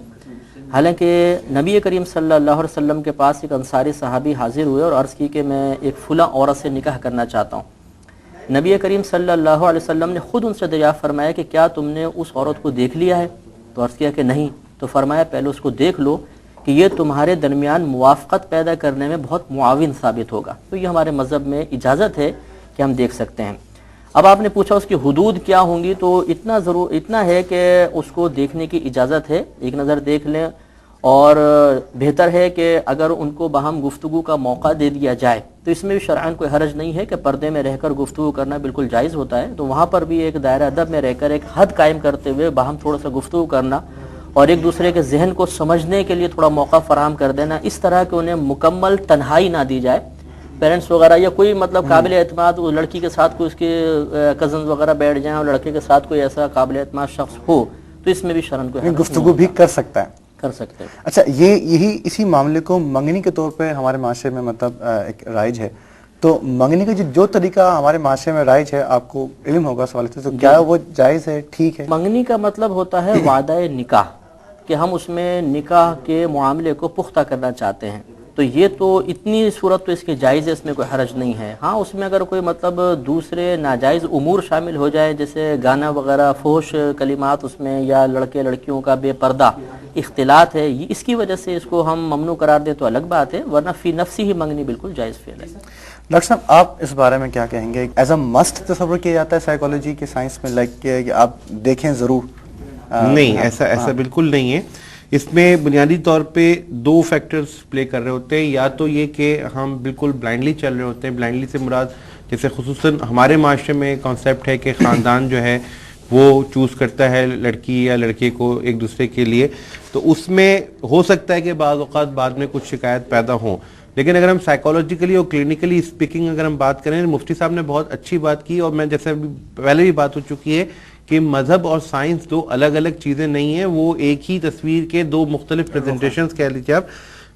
S2: حالانکہ نبی کریم صلی اللہ علیہ وسلم کے پاس ایک انصاری صحابی حاضر ہوئے اور عرض کی کہ میں ایک فلاں عورت سے نکاح کرنا چاہتا ہوں۔ نبی کریم صلی اللہ علیہ وسلم نے خود ان سے دریافت فرمایا کہ کیا تم نے اس عورت کو دیکھ لیا ہے؟ تو عرض کیا کہ نہیں۔ تو فرمایا پہلے اس کو دیکھ لو کہ یہ تمہارے درمیان موافقت پیدا کرنے میں بہت معاون ثابت ہوگا۔ تو یہ ہمارے مذہب میں اجازت ہے کہ ہم دیکھ سکتے ہیں۔ اب آپ نے پوچھا اس کی حدود کیا ہوں گی، تو اتنا ہے کہ اس کو دیکھنے کی اجازت ہے، ایک نظر دیکھ لیں، اور بہتر ہے کہ اگر ان کو باہم گفتگو کا موقع دے دیا جائے تو اس میں بھی شرعاً کوئی حرج نہیں ہے کہ پردے میں رہ کر گفتگو کرنا بالکل جائز ہوتا ہے۔ تو وہاں پر بھی ایک دائرہ ادب میں رہ کر ایک حد قائم کرتے ہوئے باہم تھوڑا سا گفتگو کرنا اور ایک دوسرے کے ذہن کو سمجھنے کے لیے تھوڑا موقع فراہم کر دینا، اس طرح کہ انہیں مکمل تنہائی نہ دی جائے، پیرنٹس وغیرہ یا کوئی مطلب قابل اعتماد لڑکی کے ساتھ کوئی اس کے کزنز وغیرہ بیٹھ جائیں اور لڑکے کے ساتھ کوئی ایسا قابل اعتماد شخص ہو تو اس میں بھی شرعاً کوئی حرج
S1: گفتگو بھی کر سکتا ہے،
S2: کر سکتے ہیں۔
S1: اچھا، یہی اسی معاملے کو منگنی کے طور پہ ہمارے معاشرے میں مطلب ایک رائج ہے، تو منگنی کا جو طریقہ ہمارے معاشرے میں رائج ہے، آپ کو علم ہوگا سوال سے، تو کیا وہ جائز ہے، ٹھیک ہے؟
S2: منگنی کا مطلب ہوتا ہے وعدہ نکاح، کہ ہم اس میں نکاح کے معاملے کو پختہ کرنا چاہتے ہیں۔ تو یہ تو اتنی صورت تو اس کی جائز ہے، اس میں کوئی حرج نہیں ہے۔ ہاں اس میں اگر کوئی مطلب دوسرے ناجائز امور شامل ہو جائے، جیسے گانا وغیرہ، فحش کلمات اس میں، یا لڑکے لڑکیوں کا بے پردہ اختلاط ہے، اس کی وجہ سے اس کو ہم ممنوع قرار دیں تو الگ بات ہے، ورنہ فی نفسی ہی منگنی بالکل جائز فعل ہے۔
S1: ڈاکٹر صاحب، آپ اس بارے میں کیا کہیں گے؟ ایز اے مسٹ تصور کیا جاتا ہے سائیکالوجی کے سائنس میں، لائک کہ آپ دیکھیں ضرور؟
S3: نہیں، ایسا بالکل نہیں ہے۔ اس میں بنیادی طور پہ دو فیکٹرز پلے کر رہے ہوتے ہیں، یا تو یہ کہ ہم بالکل بلائنڈلی چل رہے ہوتے ہیں۔ بلائنڈلی سے مراد جیسے خصوصاً ہمارے معاشرے میں کانسیپٹ ہے کہ خاندان جو ہے وہ چوز کرتا ہے لڑکی یا لڑکے کو ایک دوسرے کے لیے، تو اس میں ہو سکتا ہے کہ بعض اوقات بعد میں کچھ شکایت پیدا ہوں، لیکن اگر ہم سائیکالوجیکلی اور کلینکلی اسپیکنگ اگر ہم بات کریں، مفتی صاحب نے بہت اچھی بات کی، اور میں جیسے پہلے بھی بات ہو چکی ہے کہ مذہب اور سائنس دو الگ الگ چیزیں نہیں ہیں، وہ ایک ہی تصویر کے دو مختلف پریزنٹیشنز کہہ لیجیے آپ۔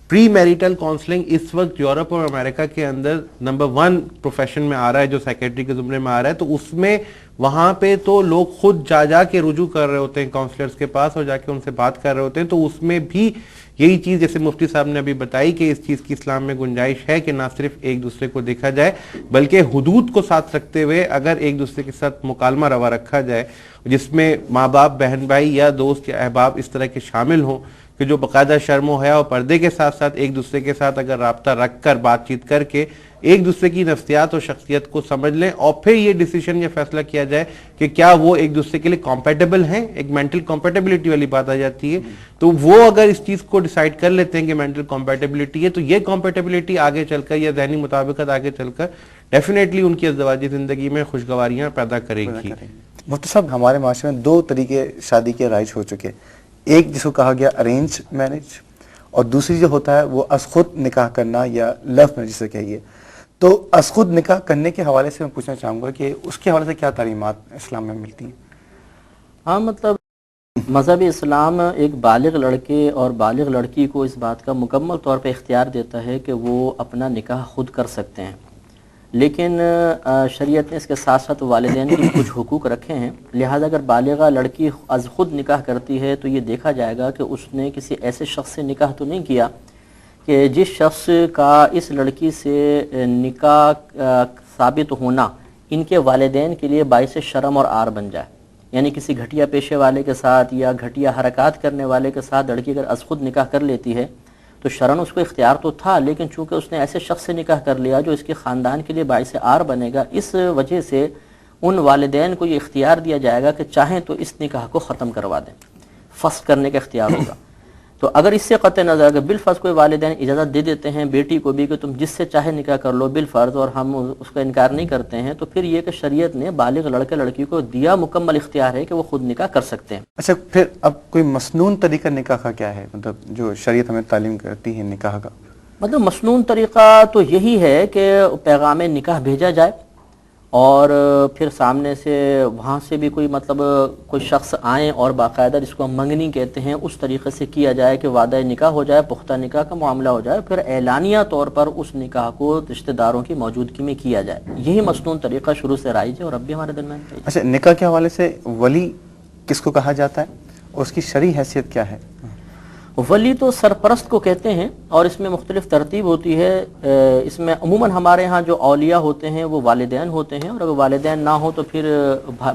S3: پری میریٹل کاؤنسلنگ اس وقت یورپ اور امریکہ کے اندر نمبر 1 پروفیشن میں آ رہا ہے، جو سائیکیٹری کے زمرے میں آ رہا ہے، تو اس میں وہاں پہ تو لوگ خود جا کے رجوع کر رہے ہوتے ہیں کاؤنسلرز کے پاس اور جا کے ان سے بات کر رہے ہوتے ہیں، تو اس میں بھی یہی چیز جیسے مفتی صاحب نے ابھی بتائی کہ اس چیز کی اسلام میں گنجائش ہے کہ نہ صرف ایک دوسرے کو دیکھا جائے بلکہ حدود کو ساتھ رکھتے ہوئے اگر ایک دوسرے کے ساتھ مکالمہ روا رکھا جائے، جس میں ماں باپ، بہن بھائی یا دوست یا احباب اس طرح کے شامل ہوں کہ جو باقاعدہ شرم و حیا اور پردے کے ساتھ ساتھ ایک دوسرے کے ساتھ اگر رابطہ رکھ کر بات چیت کر کے ایک دوسرے کی نفسیات اور شخصیت کو سمجھ لیں، اور پھر یہ ڈیسیشن یا فیصلہ کیا جائے کہ کیا وہ ایک دوسرے کے لیے کمپیٹیبل ہیں، ایک مینٹل کمپیٹیبلٹی والی بات آ جاتی ہے، تو وہ اگر اس چیز کو ڈیسائیڈ کر لیتے ہیں کہ مینٹل کمپیٹیبلٹی ہے، تو یہ کمپیٹیبلٹی آگے چل کر یا ذہنی مطابقت آگے چل کر ڈیفینیٹلی ان کی ازدواجی زندگی میں خوشگواریاں پیدا کرے گی۔
S1: مفتی صاحب، ہمارے معاشرے میں 2 طریقے شادی کے رائج ہو چکے، ایک جس کو کہا گیا ارینج میرج، اور دوسری جو ہوتا ہے وہ از خود نکاح کرنا یا لو میرج جسے کہیے۔ تو از خود نکاح کرنے کے حوالے سے میں پوچھنا چاہوں گا کہ اس کے حوالے سے کیا تعلیمات اسلام میں ملتی ہیں؟
S2: ہاں، مطلب مذہب اسلام ایک بالغ لڑکے اور بالغ لڑکی کو اس بات کا مکمل طور پہ اختیار دیتا ہے کہ وہ اپنا نکاح خود کر سکتے ہیں، لیکن شریعت نے اس کے ساتھ ساتھ والدین کے کچھ حقوق رکھے ہیں، لہٰذا اگر بالغہ لڑکی از خود نکاح کرتی ہے تو یہ دیکھا جائے گا کہ اس نے کسی ایسے شخص سے نکاح تو نہیں کیا کہ جس شخص کا اس لڑکی سے نکاح ثابت ہونا ان کے والدین کے لیے باعث شرم اور عار بن جائے، یعنی کسی گھٹیا پیشے والے کے ساتھ یا گھٹیا حرکات کرنے والے کے ساتھ لڑکی اگر از خود نکاح کر لیتی ہے تو شرعاً اس کو اختیار تو تھا، لیکن چونکہ اس نے ایسے شخص سے نکاح کر لیا جو اس کے خاندان کے لیے باعث عار بنے گا، اس وجہ سے ان والدین کو یہ اختیار دیا جائے گا کہ چاہیں تو اس نکاح کو ختم کروا دیں، فسخ کرنے کا اختیار ہوگا۔ تو اگر اس سے قطع نظر اگر بالفرض کوئی والدین اجازت دے دیتے ہیں بیٹی کو بھی کہ تم جس سے چاہے نکاح کر لو بالفرض، اور ہم اس کا انکار نہیں کرتے ہیں، تو پھر یہ کہ شریعت نے بالغ لڑکے لڑکی کو دیا مکمل اختیار ہے کہ وہ خود نکاح کر سکتے ہیں۔
S1: اچھا، پھر اب کوئی مسنون طریقہ نکاح کا کیا ہے، مطلب جو شریعت ہمیں تعلیم کرتی ہے نکاح کا؟
S2: مطلب مسنون طریقہ تو یہی ہے کہ پیغام نکاح بھیجا جائے اور پھر سامنے سے وہاں سے بھی کوئی شخص آئیں اور باقاعدہ جس کو ہم منگنی کہتے ہیں اس طریقے سے کیا جائے کہ وعدہ نکاح ہو جائے، پختہ نکاح کا معاملہ ہو جائے، پھر اعلانیہ طور پر اس نکاح کو رشتہ داروں کی موجودگی میں کیا جائے۔ یہی مسنون طریقہ شروع سے رائج ہے اور اب بھی ہمارے درمیان ہے۔
S1: اچھا، نکاح کے حوالے سے ولی کس کو کہا جاتا ہے اور اس کی شرعی حیثیت کیا ہے؟
S2: ولی تو سرپرست کو کہتے ہیں اور اس میں مختلف ترتیب ہوتی ہے۔ اس میں عموماً ہمارے ہاں جو اولیاء ہوتے ہیں وہ والدین ہوتے ہیں، اور اگر والدین نہ ہو تو پھر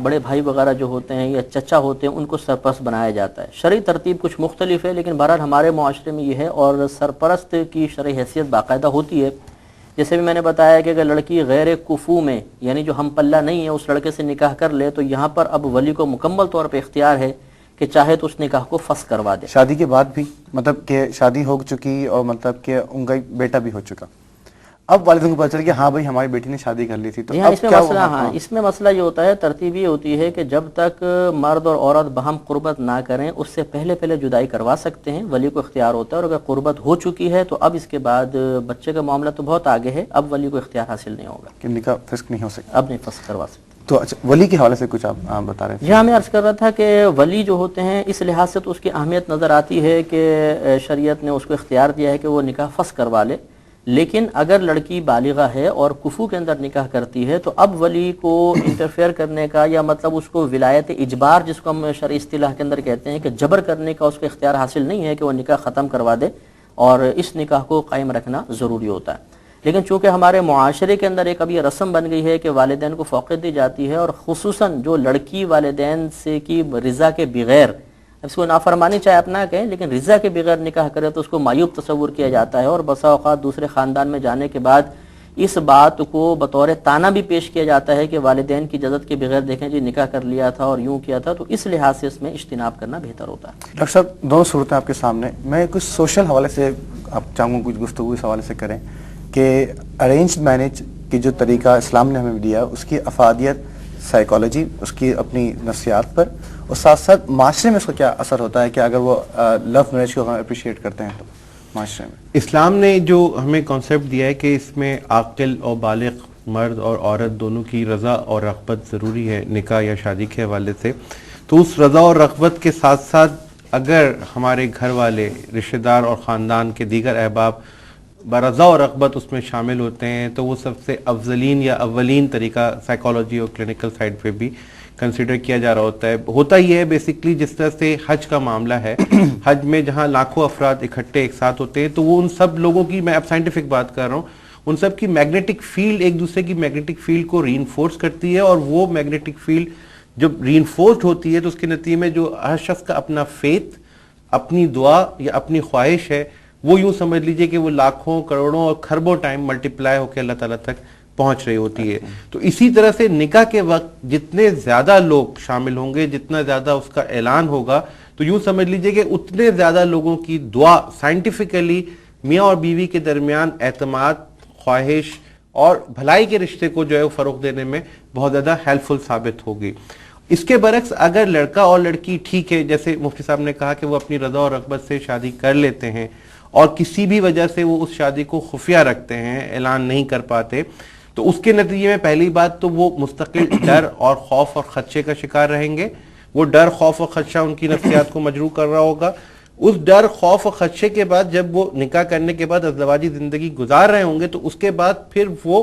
S2: بڑے بھائی وغیرہ جو ہوتے ہیں یا چچا ہوتے ہیں ان کو سرپرست بنایا جاتا ہے۔ شرعی ترتیب کچھ مختلف ہے لیکن بہرحال ہمارے معاشرے میں یہ ہے، اور سرپرست کی شرعی حیثیت باقاعدہ ہوتی ہے۔ جیسے بھی میں نے بتایا کہ اگر لڑکی غیر کفو میں یعنی جو ہم پلہ نہیں ہے اس لڑکے سے نکاح کر لے تو یہاں پر اب ولی کو مکمل طور پہ اختیار ہے کہ چاہے تو اس نکاح کو فسخ کروا دے۔
S1: شادی کے بعد بھی مطلب کہ شادی ہو چکی اور مطلب کہ ان کا بیٹا بھی ہو چکا، اب والدین کو پتہ چل گیا ہاں بھائی ہماری بیٹی نے شادی کر لی تھی، تو اب
S2: اس میں
S1: کیا
S2: مسئلہ اس میں مسئلہ یہ ہوتا ہے، ترتیب یہ ہوتی ہے کہ جب تک مرد اور عورت باہم قربت نہ کریں اس سے پہلے جدائی کروا سکتے ہیں، ولی کو اختیار ہوتا ہے، اور اگر قربت ہو چکی ہے تو اب اس کے بعد بچے کا معاملہ تو بہت آگے ہے، اب ولی کو اختیار حاصل نہیں ہوگا
S1: کہ نکاح فسخ نہیں ہو سکتا،
S2: اب نہیں فسخ کروا سکتے۔
S1: تو اچھا، ولی کے حوالے سے کچھ آپ بتا رہے تھے؟
S2: جہاں میں عرض کر رہا تھا کہ ولی جو ہوتے ہیں اس لحاظ سے تو اس کی اہمیت نظر آتی ہے کہ شریعت نے اس کو اختیار دیا ہے کہ وہ نکاح فسخ کروا لے، لیکن اگر لڑکی بالغہ ہے اور کفو کے اندر نکاح کرتی ہے تو اب ولی کو انٹرفیئر کرنے کا یا مطلب اس کو ولایت اجبار جس کو ہم شرعی اصطلاح کے اندر کہتے ہیں کہ جبر کرنے کا اس کو اختیار حاصل نہیں ہے کہ وہ نکاح ختم کروا دے، اور اس نکاح کو قائم رکھنا ضروری ہوتا ہے۔ لیکن چونکہ ہمارے معاشرے کے اندر ایک اب یہ رسم بن گئی ہے کہ والدین کو فوقیت دی جاتی ہے، اور خصوصاً جو لڑکی والدین سے کی رضا کے بغیر، اس کو نافرمانی چاہے اپنا کہیں لیکن رضا کے بغیر نکاح کرے تو اس کو معیوب تصور کیا جاتا ہے، اور بسا اوقات دوسرے خاندان میں جانے کے بعد اس بات کو بطور تانا بھی پیش کیا جاتا ہے کہ والدین کی اجازت کے بغیر دیکھیں جی نکاح کر لیا تھا اور یوں کیا تھا، تو اس لحاظ سے اس میں اجتناب کرنا بہتر ہوتا ہے۔
S1: ڈاکٹر صاحب، دونوں صورتیں آپ کے سامنے، میں کچھ سوشل حوالے سے آپ چاہوں گا کچھ گفتگو اس حوالے سے کریں کہ ارینج میرج کی جو طریقہ اسلام نے ہمیں دیا اس کی افادیت سائیکالوجی، اس کی اپنی نفسیات پر، اور ساتھ ساتھ معاشرے میں اس کا کیا اثر ہوتا ہے کہ اگر وہ لو میرج کو ہم اپریشیٹ کرتے ہیں تو معاشرے میں؟
S3: اسلام نے جو ہمیں کانسیپٹ دیا ہے کہ اس میں عاقل اور بالغ مرد اور عورت دونوں کی رضا اور رغبت ضروری ہے نکاح یا شادی کے حوالے سے، تو اس رضا اور رغبت کے ساتھ ساتھ اگر ہمارے گھر والے، رشتہ دار اور خاندان کے دیگر احباب برضا اور رغبت اس میں شامل ہوتے ہیں تو وہ سب سے افضلین یا اولین طریقہ سائیکالوجی اور کلینکل سائڈ پہ بھی کنسیڈر کیا جا رہا ہوتا ہے۔ ہوتا یہ ہے بیسکلی جس طرح سے حج کا معاملہ ہے، حج میں جہاں لاکھوں افراد اکٹھے ایک ساتھ ہوتے ہیں تو وہ ان سب لوگوں کی، میں اب سائنٹیفک بات کر رہا ہوں، ان سب کی میگنیٹک فیلڈ ایک دوسرے کی میگنیٹک فیلڈ کو ری انفورس کرتی ہے، اور وہ میگنیٹک فیلڈ جب ری انفورسڈ ہوتی ہے تو اس کے نتیجے میں جو ہر شخص کا اپنا فیتھ، اپنی دعا یا اپنی خواہش ہے، وہ یوں سمجھ لیجئے کہ وہ لاکھوں، کروڑوں اور کھربوں ٹائم ملٹیپلائی ہو کے اللہ تعالیٰ تک پہنچ رہی ہوتی ہے۔ تو اسی طرح سے نکاح کے وقت جتنے زیادہ لوگ شامل ہوں گے، جتنا زیادہ اس کا اعلان ہوگا، تو یوں سمجھ لیجئے کہ اتنے زیادہ لوگوں کی دعا سائنٹیفکلی میاں اور بیوی کے درمیان اعتماد، خواہش اور بھلائی کے رشتے کو جو ہے وہ فروغ دینے میں بہت زیادہ ہیلپ فل ثابت ہوگی۔ اس کے برعکس اگر لڑکا اور لڑکی ٹھیک ہے، جیسے مفتی صاحب نے کہا کہ وہ اپنی رضا اور رغبت سے شادی کر لیتے ہیں اور کسی بھی وجہ سے وہ اس شادی کو خفیہ رکھتے ہیں، اعلان نہیں کر پاتے، تو اس کے نتیجے میں پہلی بات تو وہ مستقل ڈر اور خوف اور خدشے کا شکار رہیں گے۔ وہ ڈر، خوف اور خدشہ ان کی نفسیات کو مجروح کر رہا ہوگا۔ اس ڈر، خوف اور خدشے کے بعد جب وہ نکاح کرنے کے بعد ازدواجی زندگی گزار رہے ہوں گے تو اس کے بعد پھر وہ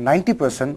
S1: 90%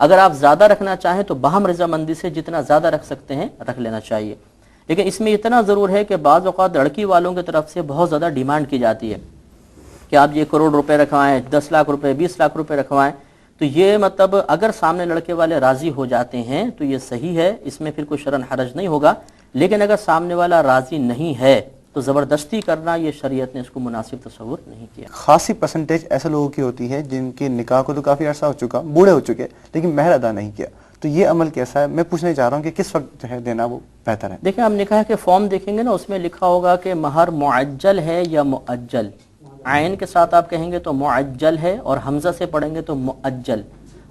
S2: اگر آپ زیادہ رکھنا چاہیں تو باہم رضامندی سے جتنا زیادہ رکھ سکتے ہیں رکھ لینا چاہیے. لیکن اس میں اتنا ضرور ہے کہ بعض اوقات لڑکی والوں کی طرف سے بہت زیادہ ڈیمانڈ کی جاتی ہے کہ آپ یہ کروڑ روپے رکھوائیں, 10 لاکھ روپے, 20 لاکھ روپے رکھوائیں. تو یہ مطلب اگر سامنے لڑکے والے راضی ہو جاتے ہیں تو یہ صحیح ہے, اس میں پھر کوئی شرن حرج نہیں ہوگا. لیکن اگر سامنے والا راضی نہیں ہے تو زبردستی کرنا یہ شریعت نے اس کو مناسب تصور نہیں کیا.
S1: خاصی پرسنٹیج ایسے لوگوں کی ہوتی ہے جن کے نکاح کو تو کافی عرصہ ہو چکا, بوڑھے ہو چکے, لیکن مہر ادا نہیں کیا. تو یہ عمل کیسا ہے؟ میں پوچھنا چاہ رہا ہوں کہ کس وقت جو ہے دینا وہ بہتر ہے.
S2: دیکھیں آپ نکاح کے فارم دیکھیں گے نا, اس میں لکھا ہوگا کہ مہر معجل ہے یا مؤجل. عین کے ساتھ آپ کہیں گے تو معجل ہے, اور حمزہ سے پڑھیں گے تو مؤجل.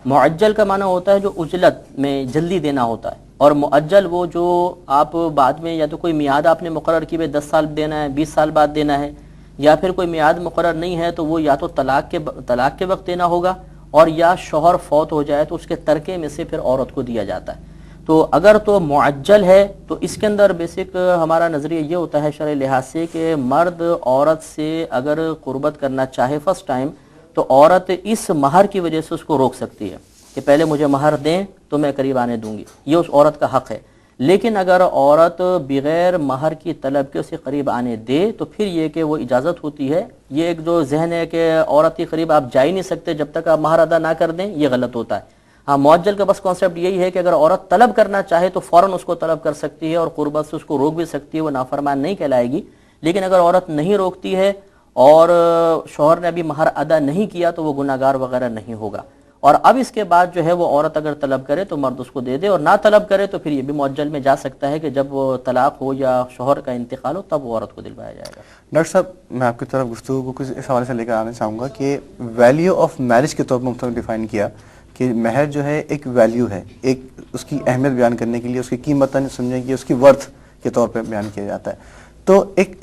S2: معجل کا معنی ہوتا ہے جو عجلت میں جلدی دینا ہوتا ہے, اور مؤجل وہ جو آپ بعد میں یا تو کوئی میعاد آپ نے مقرر کی 10 سال دینا ہے, 20 سال بعد دینا ہے, یا پھر کوئی میعاد مقرر نہیں ہے تو وہ یا تو طلاق کے وقت دینا ہوگا, اور یا شوہر فوت ہو جائے تو اس کے ترکے میں سے پھر عورت کو دیا جاتا ہے. تو اگر تو معجل ہے تو اس کے اندر بیسک ہمارا نظریہ یہ ہوتا ہے شرعی لحاظ سے کہ مرد عورت سے اگر قربت کرنا چاہے فرسٹ ٹائم تو عورت اس مہر کی وجہ سے اس کو روک سکتی ہے کہ پہلے مجھے مہر دیں تو میں قریب آنے دوں گی, یہ اس عورت کا حق ہے. لیکن اگر عورت بغیر مہر کی طلب کے اسے قریب آنے دے تو پھر یہ کہ وہ اجازت ہوتی ہے. یہ ایک جو ذہن ہے کہ عورت کے قریب آپ جا ہی نہیں سکتے جب تک آپ مہر ادا نہ کر دیں, یہ غلط ہوتا ہے. ہاں معجل کا بس کانسیپٹ یہی ہے کہ اگر عورت طلب کرنا چاہے تو فوراً اس کو طلب کر سکتی ہے اور قربت سے اس کو روک بھی سکتی ہے, وہ نافرمان نہیں کہلائے گی. لیکن اگر عورت نہیں روکتی ہے اور شوہر نے ابھی مہر ادا نہیں کیا تو وہ گناہگار وغیرہ نہیں ہوگا. اور اب اس کے بعد جو ہے وہ عورت اگر طلب کرے تو مرد اس کو دے دے, اور نہ طلب کرے تو پھر یہ بھی معجل میں جا سکتا ہے کہ جب وہ طلاق ہو یا شوہر کا انتقال ہو تب وہ عورت کو دلوایا جائے گا.
S1: ڈاکٹر صاحب میں آپ کی طرف گفتگو کو کچھ اس حوالے سے لے کر آنا چاہوں گا کہ ویلیو آف میرج کے طور پر مختلف ڈیفائن کیا کہ مہر جو ہے ایک ویلیو ہے, ایک اس کی اہمیت بیان کرنے کے لیے, اس کی قیمت سمجھنے کی, اس کی ورتھ کے طور پہ بیان کیا جاتا ہے. تو ایک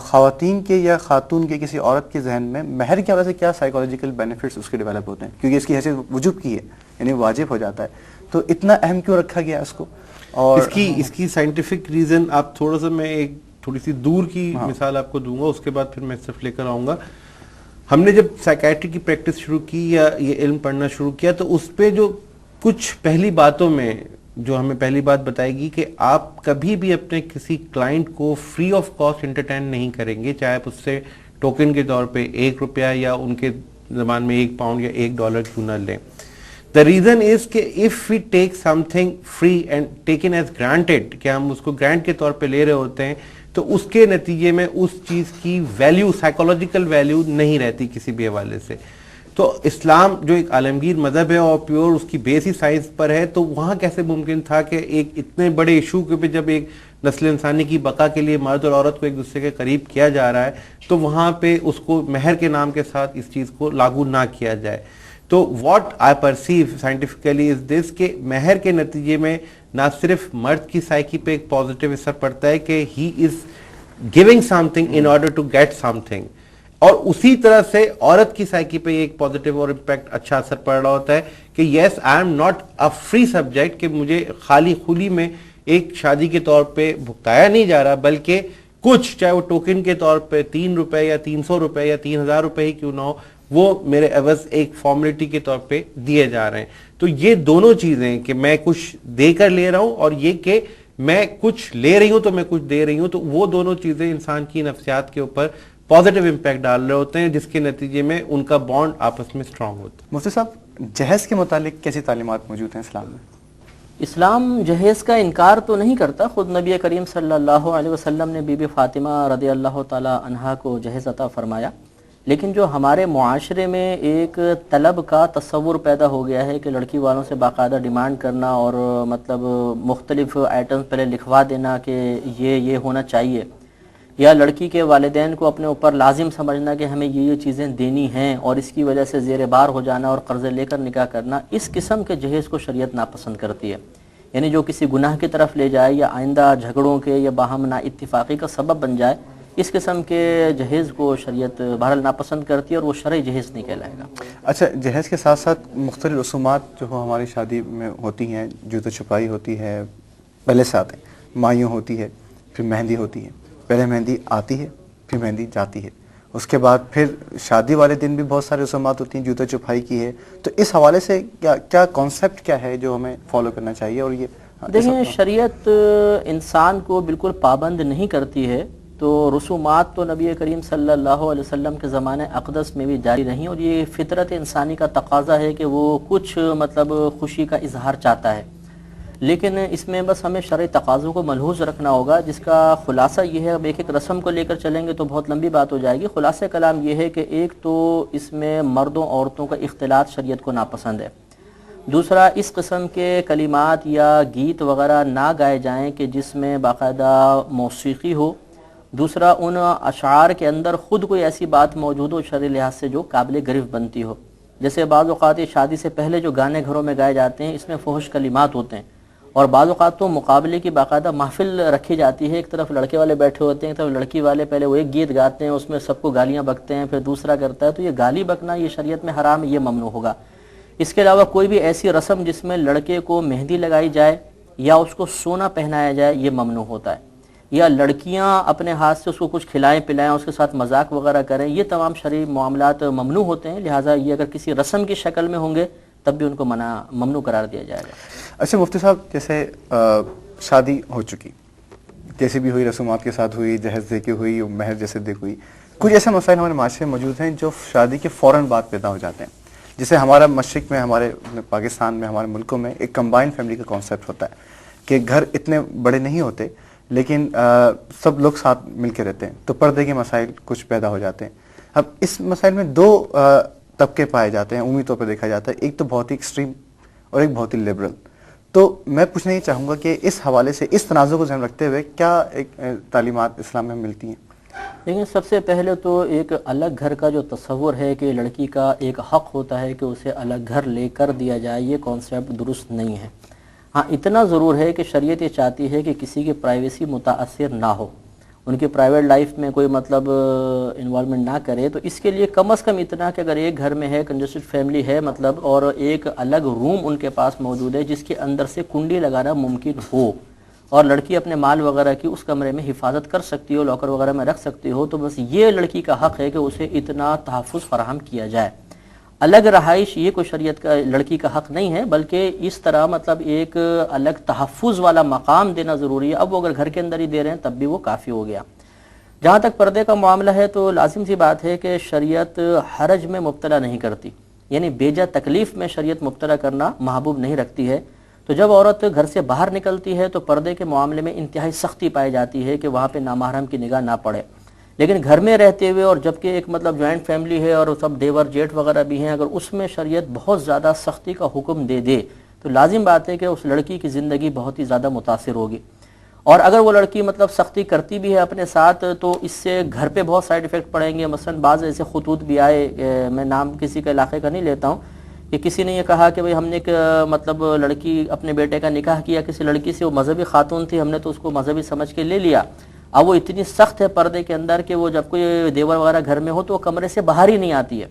S1: خواتین کے یا خاتون کے کسی عورت کے ذہن میں مہر کی وجہ سے کیا سائیکولوجیکل بینیفٹس اس کے ڈیولپ ہوتے ہیں, کیونکہ اس کی حیثیت وجوب کی ہے یعنی واجب ہو جاتا ہے, تو اتنا اہم کیوں رکھا گیا اس کو؟ اور
S3: اس کی سائنٹیفک ریزن آپ تھوڑا سا, میں ایک تھوڑی سی دور کی مثال آپ کو دوں گا, اس کے بعد پھر میں صرف لے کر آؤں گا. ہم نے جب سائیکیٹری کی پریکٹس شروع کی یا یہ علم پڑھنا شروع کیا تو اس پہ جو کچھ پہلی باتوں میں جو ہمیں پہلی بات بتائے گی کہ آپ کبھی بھی اپنے کسی کلائنٹ کو فری آف کاسٹ انٹرٹین نہیں کریں گے, چاہے آپ اس سے ٹوکن کے طور پہ 1 روپیہ یا ان کے زبان میں 1 پاؤنڈ یا $1 کیوں نہ لیں. The reason is کہ if we take something free and taken as granted, کہ ہم اس کو گرانٹ کے طور پہ لے رہے ہوتے ہیں تو اس کے نتیجے میں اس چیز کی ویلیو, سائیکولوجیکل ویلیو نہیں رہتی کسی بھی حوالے سے. تو اسلام جو ایک عالمگیر مذہب ہے اور پیور اس کی بیس ہی سائنس پر ہے, تو وہاں کیسے ممکن تھا کہ ایک اتنے بڑے ایشو کے پہ جب ایک نسل انسانی کی بقا کے لیے مرد اور عورت کو ایک دوسرے کے قریب کیا جا رہا ہے تو وہاں پہ اس کو مہر کے نام کے ساتھ اس چیز کو لاگو نہ کیا جائے. تو واٹ آئی پرسیو سائنٹیفکلی از دس کہ مہر کے نتیجے میں نہ صرف مرد کی سائیکی پہ ایک پازیٹیو اثر پڑتا ہے کہ he is giving something in order to get something, اور اسی طرح سے عورت کی سائیکی پہ ایک پازیٹیو اور امپیکٹ اچھا اثر پڑ رہا ہوتا ہے کہ yes I am not a free subject, کہ مجھے خالی خلی میں ایک شادی کے طور پہ بھگتایا نہیں جا رہا, بلکہ کچھ چاہے وہ ٹوکن کے طور پہ 3 روپے یا 300 روپے یا 3000 روپے ہی کیوں نہ ہو, وہ میرے عوض ایک فارمیلٹی کے طور پہ دیے جا رہے ہیں. تو یہ دونوں چیزیں کہ میں کچھ دے کر لے رہا ہوں اور یہ کہ میں کچھ لے رہی ہوں تو میں کچھ دے رہی ہوں, تو وہ دونوں چیزیں انسان کی نفسیات کے اوپر پازیٹیو امپیکٹ ڈال رہے ہوتے ہیں, جس کے نتیجے میں ان کا بانڈ آپس میں اسٹرانگ ہوتا ہے.
S1: مفتی صاحب جہیز کے متعلق کیسی تعلیمات موجود ہیں اسلام میں؟
S2: اسلام جہیز کا انکار تو نہیں کرتا. خود نبی کریم صلی اللہ علیہ وسلم نے بی بی فاطمہ رضی اللہ تعالی عنہا کو جہیز عطا فرمایا, لیکن جو ہمارے معاشرے میں ایک طلب کا تصور پیدا ہو گیا ہے کہ لڑکی والوں سے باقاعدہ ڈیمانڈ کرنا اور مطلب مختلف آئٹمز پہلے لکھوا دینا کہ یہ ہونا چاہیے, یا لڑکی کے والدین کو اپنے اوپر لازم سمجھنا کہ ہمیں یہ چیزیں دینی ہیں اور اس کی وجہ سے زیر بار ہو جانا اور قرضے لے کر نکاح کرنا, اس قسم کے جہیز کو شریعت ناپسند کرتی ہے. یعنی جو کسی گناہ کی طرف لے جائے یا آئندہ جھگڑوں کے یا باہم نا اتفاقی کا سبب بن جائے, اس قسم کے جہیز کو شریعت بہرحال ناپسند کرتی ہے اور وہ شرعی جہیز نہیں کہلائے گا.
S1: اچھا, جہیز کے ساتھ ساتھ مختلف رسومات جو ہماری شادی میں ہوتی ہیں, جوتے چھپائی ہوتی ہے, پہلے سے آتے ہیں, مایوں ہوتی ہے, پھر مہندی ہوتی ہے, پہلے مہندی آتی ہے پھر مہندی جاتی ہے, اس کے بعد پھر شادی والے دن بھی بہت سارے رسومات ہوتی ہیں، جوتے چپائی کی ہے. تو اس حوالے سے کیا کانسیپٹ کیا ہے جو ہمیں فالو کرنا چاہیے؟ اور یہ
S2: دیکھیں شریعت انسان کو بالکل پابند نہیں کرتی ہے، تو رسومات تو نبی کریم صلی اللہ علیہ وسلم کے زمانے اقدس میں بھی جاری رہیں، اور یہ فطرت انسانی کا تقاضا ہے کہ وہ کچھ مطلب خوشی کا اظہار چاہتا ہے، لیکن اس میں بس ہمیں شرعی تقاضوں کو ملحوظ رکھنا ہوگا، جس کا خلاصہ یہ ہے. اب ایک ایک رسم کو لے کر چلیں گے تو بہت لمبی بات ہو جائے گی. خلاصہ کلام یہ ہے کہ ایک تو اس میں مردوں عورتوں کا اختلاط شریعت کو ناپسند ہے. دوسرا، اس قسم کے کلمات یا گیت وغیرہ نہ گائے جائیں کہ جس میں باقاعدہ موسیقی ہو. دوسرا، ان اشعار کے اندر خود کوئی ایسی بات موجود ہو شرعی لحاظ سے جو قابل گرفت بنتی ہو. جیسے بعض اوقات شادی سے پہلے جو گانے گھروں میں گائے جاتے ہیں اس میں فحش کلمات ہوتے ہیں، اور بعض اوقات تو مقابلے کی باقاعدہ محفل رکھی جاتی ہے. ایک طرف لڑکے والے بیٹھے ہوتے ہیں، ایک طرف لڑکی والے. پہلے وہ ایک گیت گاتے ہیں، اس میں سب کو گالیاں بکتے ہیں، پھر دوسرا کرتا ہے. تو یہ گالی بکنا یہ شریعت میں حرام ہے، یہ ممنوع ہوگا. اس کے علاوہ کوئی بھی ایسی رسم جس میں لڑکے کو مہندی لگائی جائے یا اس کو سونا پہنایا جائے یہ ممنوع ہوتا ہے. یا لڑکیاں اپنے ہاتھ سے اس کو کچھ کھلائیں پلائیں، اس کے ساتھ مذاق وغیرہ کریں، یہ تمام شرعی معاملات ممنوع ہوتے ہیں. لہٰذا یہ اگر کسی رسم کی شکل میں ہوں گے تب بھی ان کو ممنوع قرار دیا جائے گا.
S1: اچھا مفتی صاحب، جیسے شادی ہو چکی، جیسے بھی ہوئی رسومات کے ساتھ ہوئی، جہیز دے کے ہوئی، مہر جیسے دے ہوئی، کچھ ایسے مسائل ہمارے معاشرے میں موجود ہیں جو شادی کے فوراً بعد پیدا ہو جاتے ہیں. جیسے ہمارا مشرق میں، ہمارے پاکستان میں، ہمارے ملکوں میں ایک کمبائنڈ فیملی کا کانسیپٹ ہوتا ہے کہ گھر اتنے بڑے نہیں ہوتے لیکن سب لوگ ساتھ مل کے رہتے ہیں، تو پردے کے مسائل کچھ پیدا ہو جاتے ہیں. اب اس مسائل میں دو طبقے پائے جاتے ہیں عمومی طور پر دیکھا جاتا ہے، ایک تو بہت ہی ایکسٹریم اور ایک بہت ہی لبرل. تو میں پوچھنا یہ چاہوں گا کہ اس حوالے سے اس تنازع کو ذہن رکھتے ہوئے کیا ایک تعلیمات اسلام میں ملتی ہیں؟
S2: لیکن سب سے پہلے تو ایک الگ گھر کا جو تصور ہے کہ لڑکی کا ایک حق ہوتا ہے کہ اسے الگ گھر لے کر دیا جائے، یہ کانسیپٹ درست نہیں ہے. ہاں اتنا ضرور ہے کہ شریعت یہ چاہتی ہے کہ کسی کی پرائیویسی متاثر نہ ہو، ان کی پرائیویٹ لائف میں کوئی مطلب انوالومنٹ نہ کرے. تو اس کے لیے کم از کم اتنا کہ اگر ایک گھر میں ہے، کنجسٹڈ فیملی ہے مطلب، اور ایک الگ روم ان کے پاس موجود ہے جس کے اندر سے کنڈی لگانا ممکن ہو، اور لڑکی اپنے مال وغیرہ کی اس کمرے میں حفاظت کر سکتی ہو، لاکر وغیرہ میں رکھ سکتی ہو، تو بس یہ لڑکی کا حق ہے کہ اسے اتنا تحفظ فراہم کیا جائے. الگ رہائش یہ کوئی شریعت کا لڑکی کا حق نہیں ہے، بلکہ اس طرح مطلب ایک الگ تحفظ والا مقام دینا ضروری ہے. اب وہ اگر گھر کے اندر ہی دے رہے ہیں تب بھی وہ کافی ہو گیا. جہاں تک پردے کا معاملہ ہے تو لازم سی بات ہے کہ شریعت حرج میں مبتلا نہیں کرتی، یعنی بیجا تکلیف میں شریعت مبتلا کرنا محبوب نہیں رکھتی ہے. تو جب عورت گھر سے باہر نکلتی ہے تو پردے کے معاملے میں انتہائی سختی پائی جاتی ہے کہ وہاں پہ نامحرم کی نگاہ نہ پڑے. لیکن گھر میں رہتے ہوئے، اور جبکہ ایک مطلب جوائنٹ فیملی ہے اور سب دیور جیٹھ وغیرہ بھی ہیں، اگر اس میں شریعت بہت زیادہ سختی کا حکم دے دے تو لازم بات ہے کہ اس لڑکی کی زندگی بہت ہی زیادہ متاثر ہوگی. اور اگر وہ لڑکی مطلب سختی کرتی بھی ہے اپنے ساتھ تو اس سے گھر پہ بہت سائیڈ ایفیکٹ پڑیں گے. مثلا بعض ایسے خطوط بھی آئے، میں نام کسی کے علاقے کا نہیں لیتا ہوں، کہ کسی نے یہ کہا کہ بھئی ہم نے ایک مطلب لڑکی اپنے بیٹے کا نکاح کیا کسی لڑکی سے، وہ مذہبی خاتون تھی، ہم نے تو اس کو مذہبی سمجھ کے لے لیا. اب وہ اتنی سخت ہے پردے کے اندر کہ وہ جب کوئی دیور وغیرہ گھر میں ہو تو وہ کمرے سے باہر ہی نہیں آتی ہے.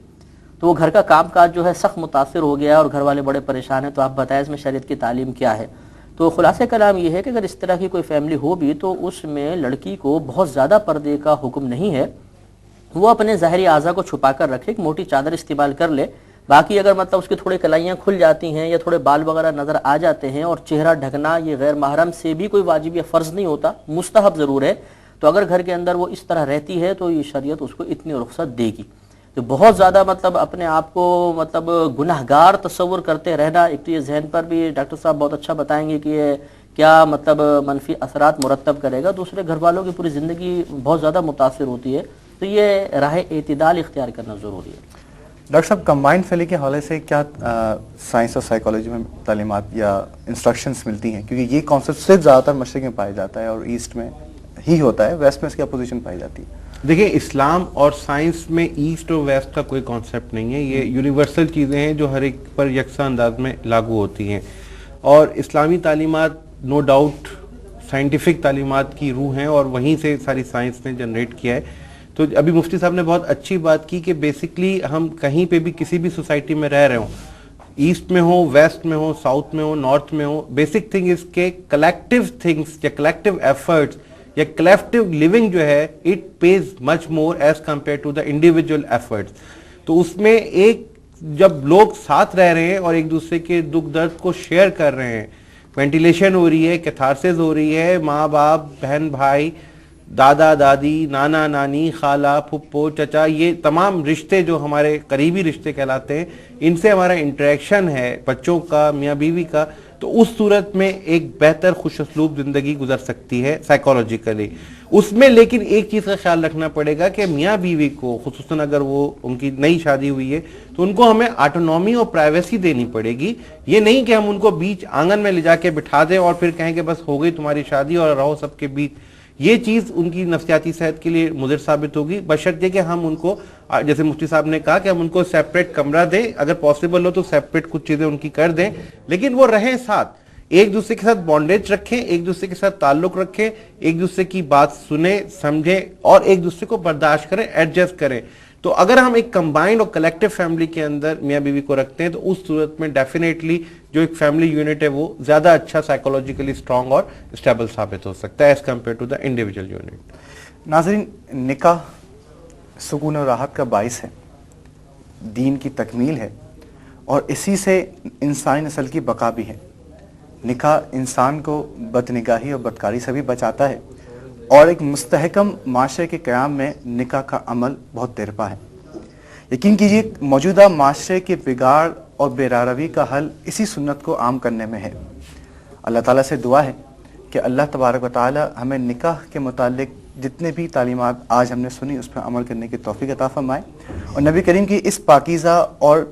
S2: تو وہ گھر کا کام کاج جو ہے سخت متاثر ہو گیا ہے اور گھر والے بڑے پریشان ہیں. تو آپ بتائیں اس میں شریعت کی تعلیم کیا ہے؟ تو خلاصہ کلام یہ ہے کہ اگر اس طرح کی کوئی فیملی ہو بھی تو اس میں لڑکی کو بہت زیادہ پردے کا حکم نہیں ہے. وہ اپنے ظاہری اعضاء کو چھپا کر رکھے، ایک موٹی چادر استعمال کر لے. باقی اگر مطلب اس کی تھوڑی کلائیاں کھل جاتی ہیں یا تھوڑے بال وغیرہ نظر آ جاتے ہیں، اور چہرہ ڈھکنا یہ غیر محرم سے بھی کوئی واجب یا فرض نہیں ہوتا، مستحب ضرور ہے. تو اگر گھر کے اندر وہ اس طرح رہتی ہے تو یہ شریعت اس کو اتنی رخصت دے گی. تو بہت زیادہ مطلب اپنے آپ کو مطلب گناہگار تصور کرتے رہنا، ایک تو یہ ذہن پر بھی ڈاکٹر صاحب بہت اچھا بتائیں گے کہ یہ کیا مطلب منفی اثرات مرتب کرے گا. دوسرے گھر والوں کی پوری زندگی بہت زیادہ متاثر ہوتی ہے. تو یہ راہ اعتدال اختیار کرنا ضروری ہے.
S1: ڈاکٹر صاحب، کمبائنڈ فیملی کے حوالے سے کیا سائنس اور سائیکالوجی میں تعلیمات یا انسٹرکشنز ملتی ہیں؟ کیونکہ یہ کانسیپٹ صرف زیادہ تر مشرق میں پایا جاتا ہے اور ایسٹ میں ہی ہوتا ہے، ویسٹ میں اس کی اپوزیشن پائی جاتی ہے.
S3: دیکھیں، اسلام اور سائنس میں ایسٹ اور ویسٹ کا کوئی کانسیپٹ نہیں ہے. یہ یونیورسل چیزیں ہیں جو ہر ایک پر یکساں انداز میں لاگو ہوتی ہیں. اور اسلامی تعلیمات نو ڈاؤٹ سائنٹیفک تعلیمات کی روح ہیں اور وہیں سے ساری سائنس نے جنریٹ کیا ہے. تو ابھی مفتی صاحب نے بہت اچھی بات کی کہ بیسکلی ہم کہیں پہ بھی کسی بھی سوسائٹی میں رہ رہے ہوں، ایسٹ میں ہو، ویسٹ میں ہو، ساؤتھ میں ہو، نارتھ میں ہو، بیسک تھنگ از کہ کلیکٹیو تھنگس یا کلیکٹیو ایفرٹس یا کلیکٹیو لیونگ جو ہے it pays much more as compared to the individual efforts. تو اس میں ایک جب لوگ ساتھ رہ رہے ہیں اور ایک دوسرے کے دکھ درد کو شیئر کر رہے ہیں, وینٹیلیشن ہو رہی ہے, کیتھارسس ہو رہی ہے, ماں باپ بہن بھائی دادا دادی نانا نانی خالہ پھپھو چچا, یہ تمام رشتے جو ہمارے قریبی رشتے کہلاتے ہیں, ان سے ہمارا انٹریکشن ہے بچوں کا میاں بیوی کا, تو اس صورت میں ایک بہتر خوش اسلوب زندگی گزر سکتی ہے سائیکولوجیکلی. اس میں لیکن ایک چیز کا خیال رکھنا پڑے گا کہ میاں بیوی کو خصوصاً اگر وہ ان کی نئی شادی ہوئی ہے تو ان کو ہمیں آٹونومی اور پرائیویسی دینی پڑے گی. یہ نہیں کہ ہم ان کو بیچ آنگن میں لے جا کے بٹھا دیں اور پھر کہیں کہ بس ہو گئی تمہاری شادی اور رہو سب کے بیچ. یہ چیز ان کی نفسیاتی صحت کے لیے مضر ثابت ہوگی, بشرطے کہ ہم ان کو, جیسے مفتی صاحب نے کہا کہ ہم ان کو سیپریٹ کمرہ دیں, اگر پاسبل ہو تو سیپریٹ کچھ چیزیں ان کی کر دیں, لیکن وہ رہیں ساتھ, ایک دوسرے کے ساتھ بانڈیج رکھیں, ایک دوسرے کے ساتھ تعلق رکھیں, ایک دوسرے کی بات سنیں سمجھیں اور ایک دوسرے کو برداشت کریں, ایڈجسٹ کریں. تو اگر ہم ایک کمبائنڈ اور کلیکٹیو فیملی کے اندر میاں بیوی کو رکھتے ہیں تو اس صورت میں ڈیفینیٹلی جو ایک فیملی یونٹ ہے وہ زیادہ اچھا سائیکولوجیکلی اسٹرانگ اور اسٹیبل ثابت ہو سکتا ہے as compared to the individual unit.
S1: ناظرین, نکاح سکون و راحت کا باعث ہے, دین کی تکمیل ہے اور اسی سے انسانی نسل کی بقا بھی ہے. نکاح انسان کو بدنگاہی اور بدکاری سے بھی بچاتا ہے اور ایک مستحکم معاشرے کے قیام میں نکاح کا عمل بہت دیرپا ہے. یقین کیجیے موجودہ معاشرے کے بگاڑ اور بے راروی کا حل اسی سنت کو عام کرنے میں ہے. اللہ تعالیٰ سے دعا ہے کہ اللہ تبارک و تعالیٰ ہمیں نکاح کے متعلق جتنے بھی تعلیمات آج ہم نے سنی اس پر عمل کرنے کی توفیق عطا فرمائے اور نبی کریم کی اس پاکیزہ اور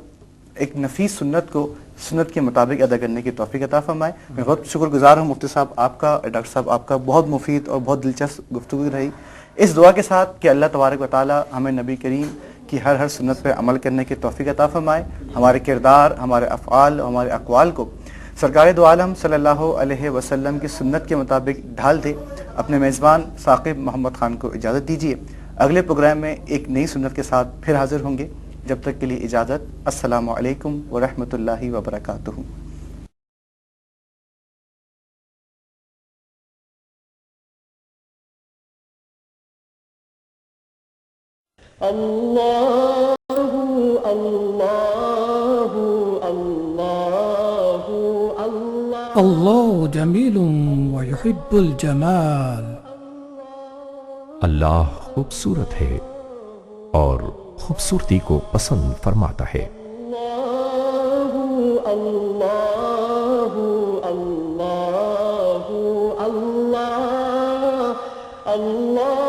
S1: ایک نفیس سنت کو سنت کے مطابق ادا کرنے کی توفیق عطا فرمائے. میں بہت شکر گزار ہوں مفتی صاحب آپ کا, ڈاکٹر صاحب آپ کا, بہت مفید اور بہت دلچسپ گفتگو رہی. اس دعا کے ساتھ کہ اللہ تبارک و تعالیٰ ہمیں نبی کریم کی ہر سنت پہ عمل کرنے کی توفیق عطا فرمائے, ہمارے کردار, ہمارے افعال, ہمارے اقوال کو سرکار دو عالم صلی اللہ علیہ وسلم کی سنت کے مطابق ڈھال دے. اپنے میزبان ثاقب محمد خان کو اجازت دیجیے. اگلے پروگرام میں ایک نئی سنت کے ساتھ پھر حاضر ہوں گے. جب تک کے لیے اجازت. السلام علیکم ورحمۃ اللہ وبرکاتہ.
S2: اللہ اللہ اللہ اللہ
S4: اللہ جمیل ویحب الجمال.
S5: اللہ خوبصورت ہے اور خوبصورتی کو پسند فرماتا ہے.
S2: اللہ اللہ اللہ اللہ اللہ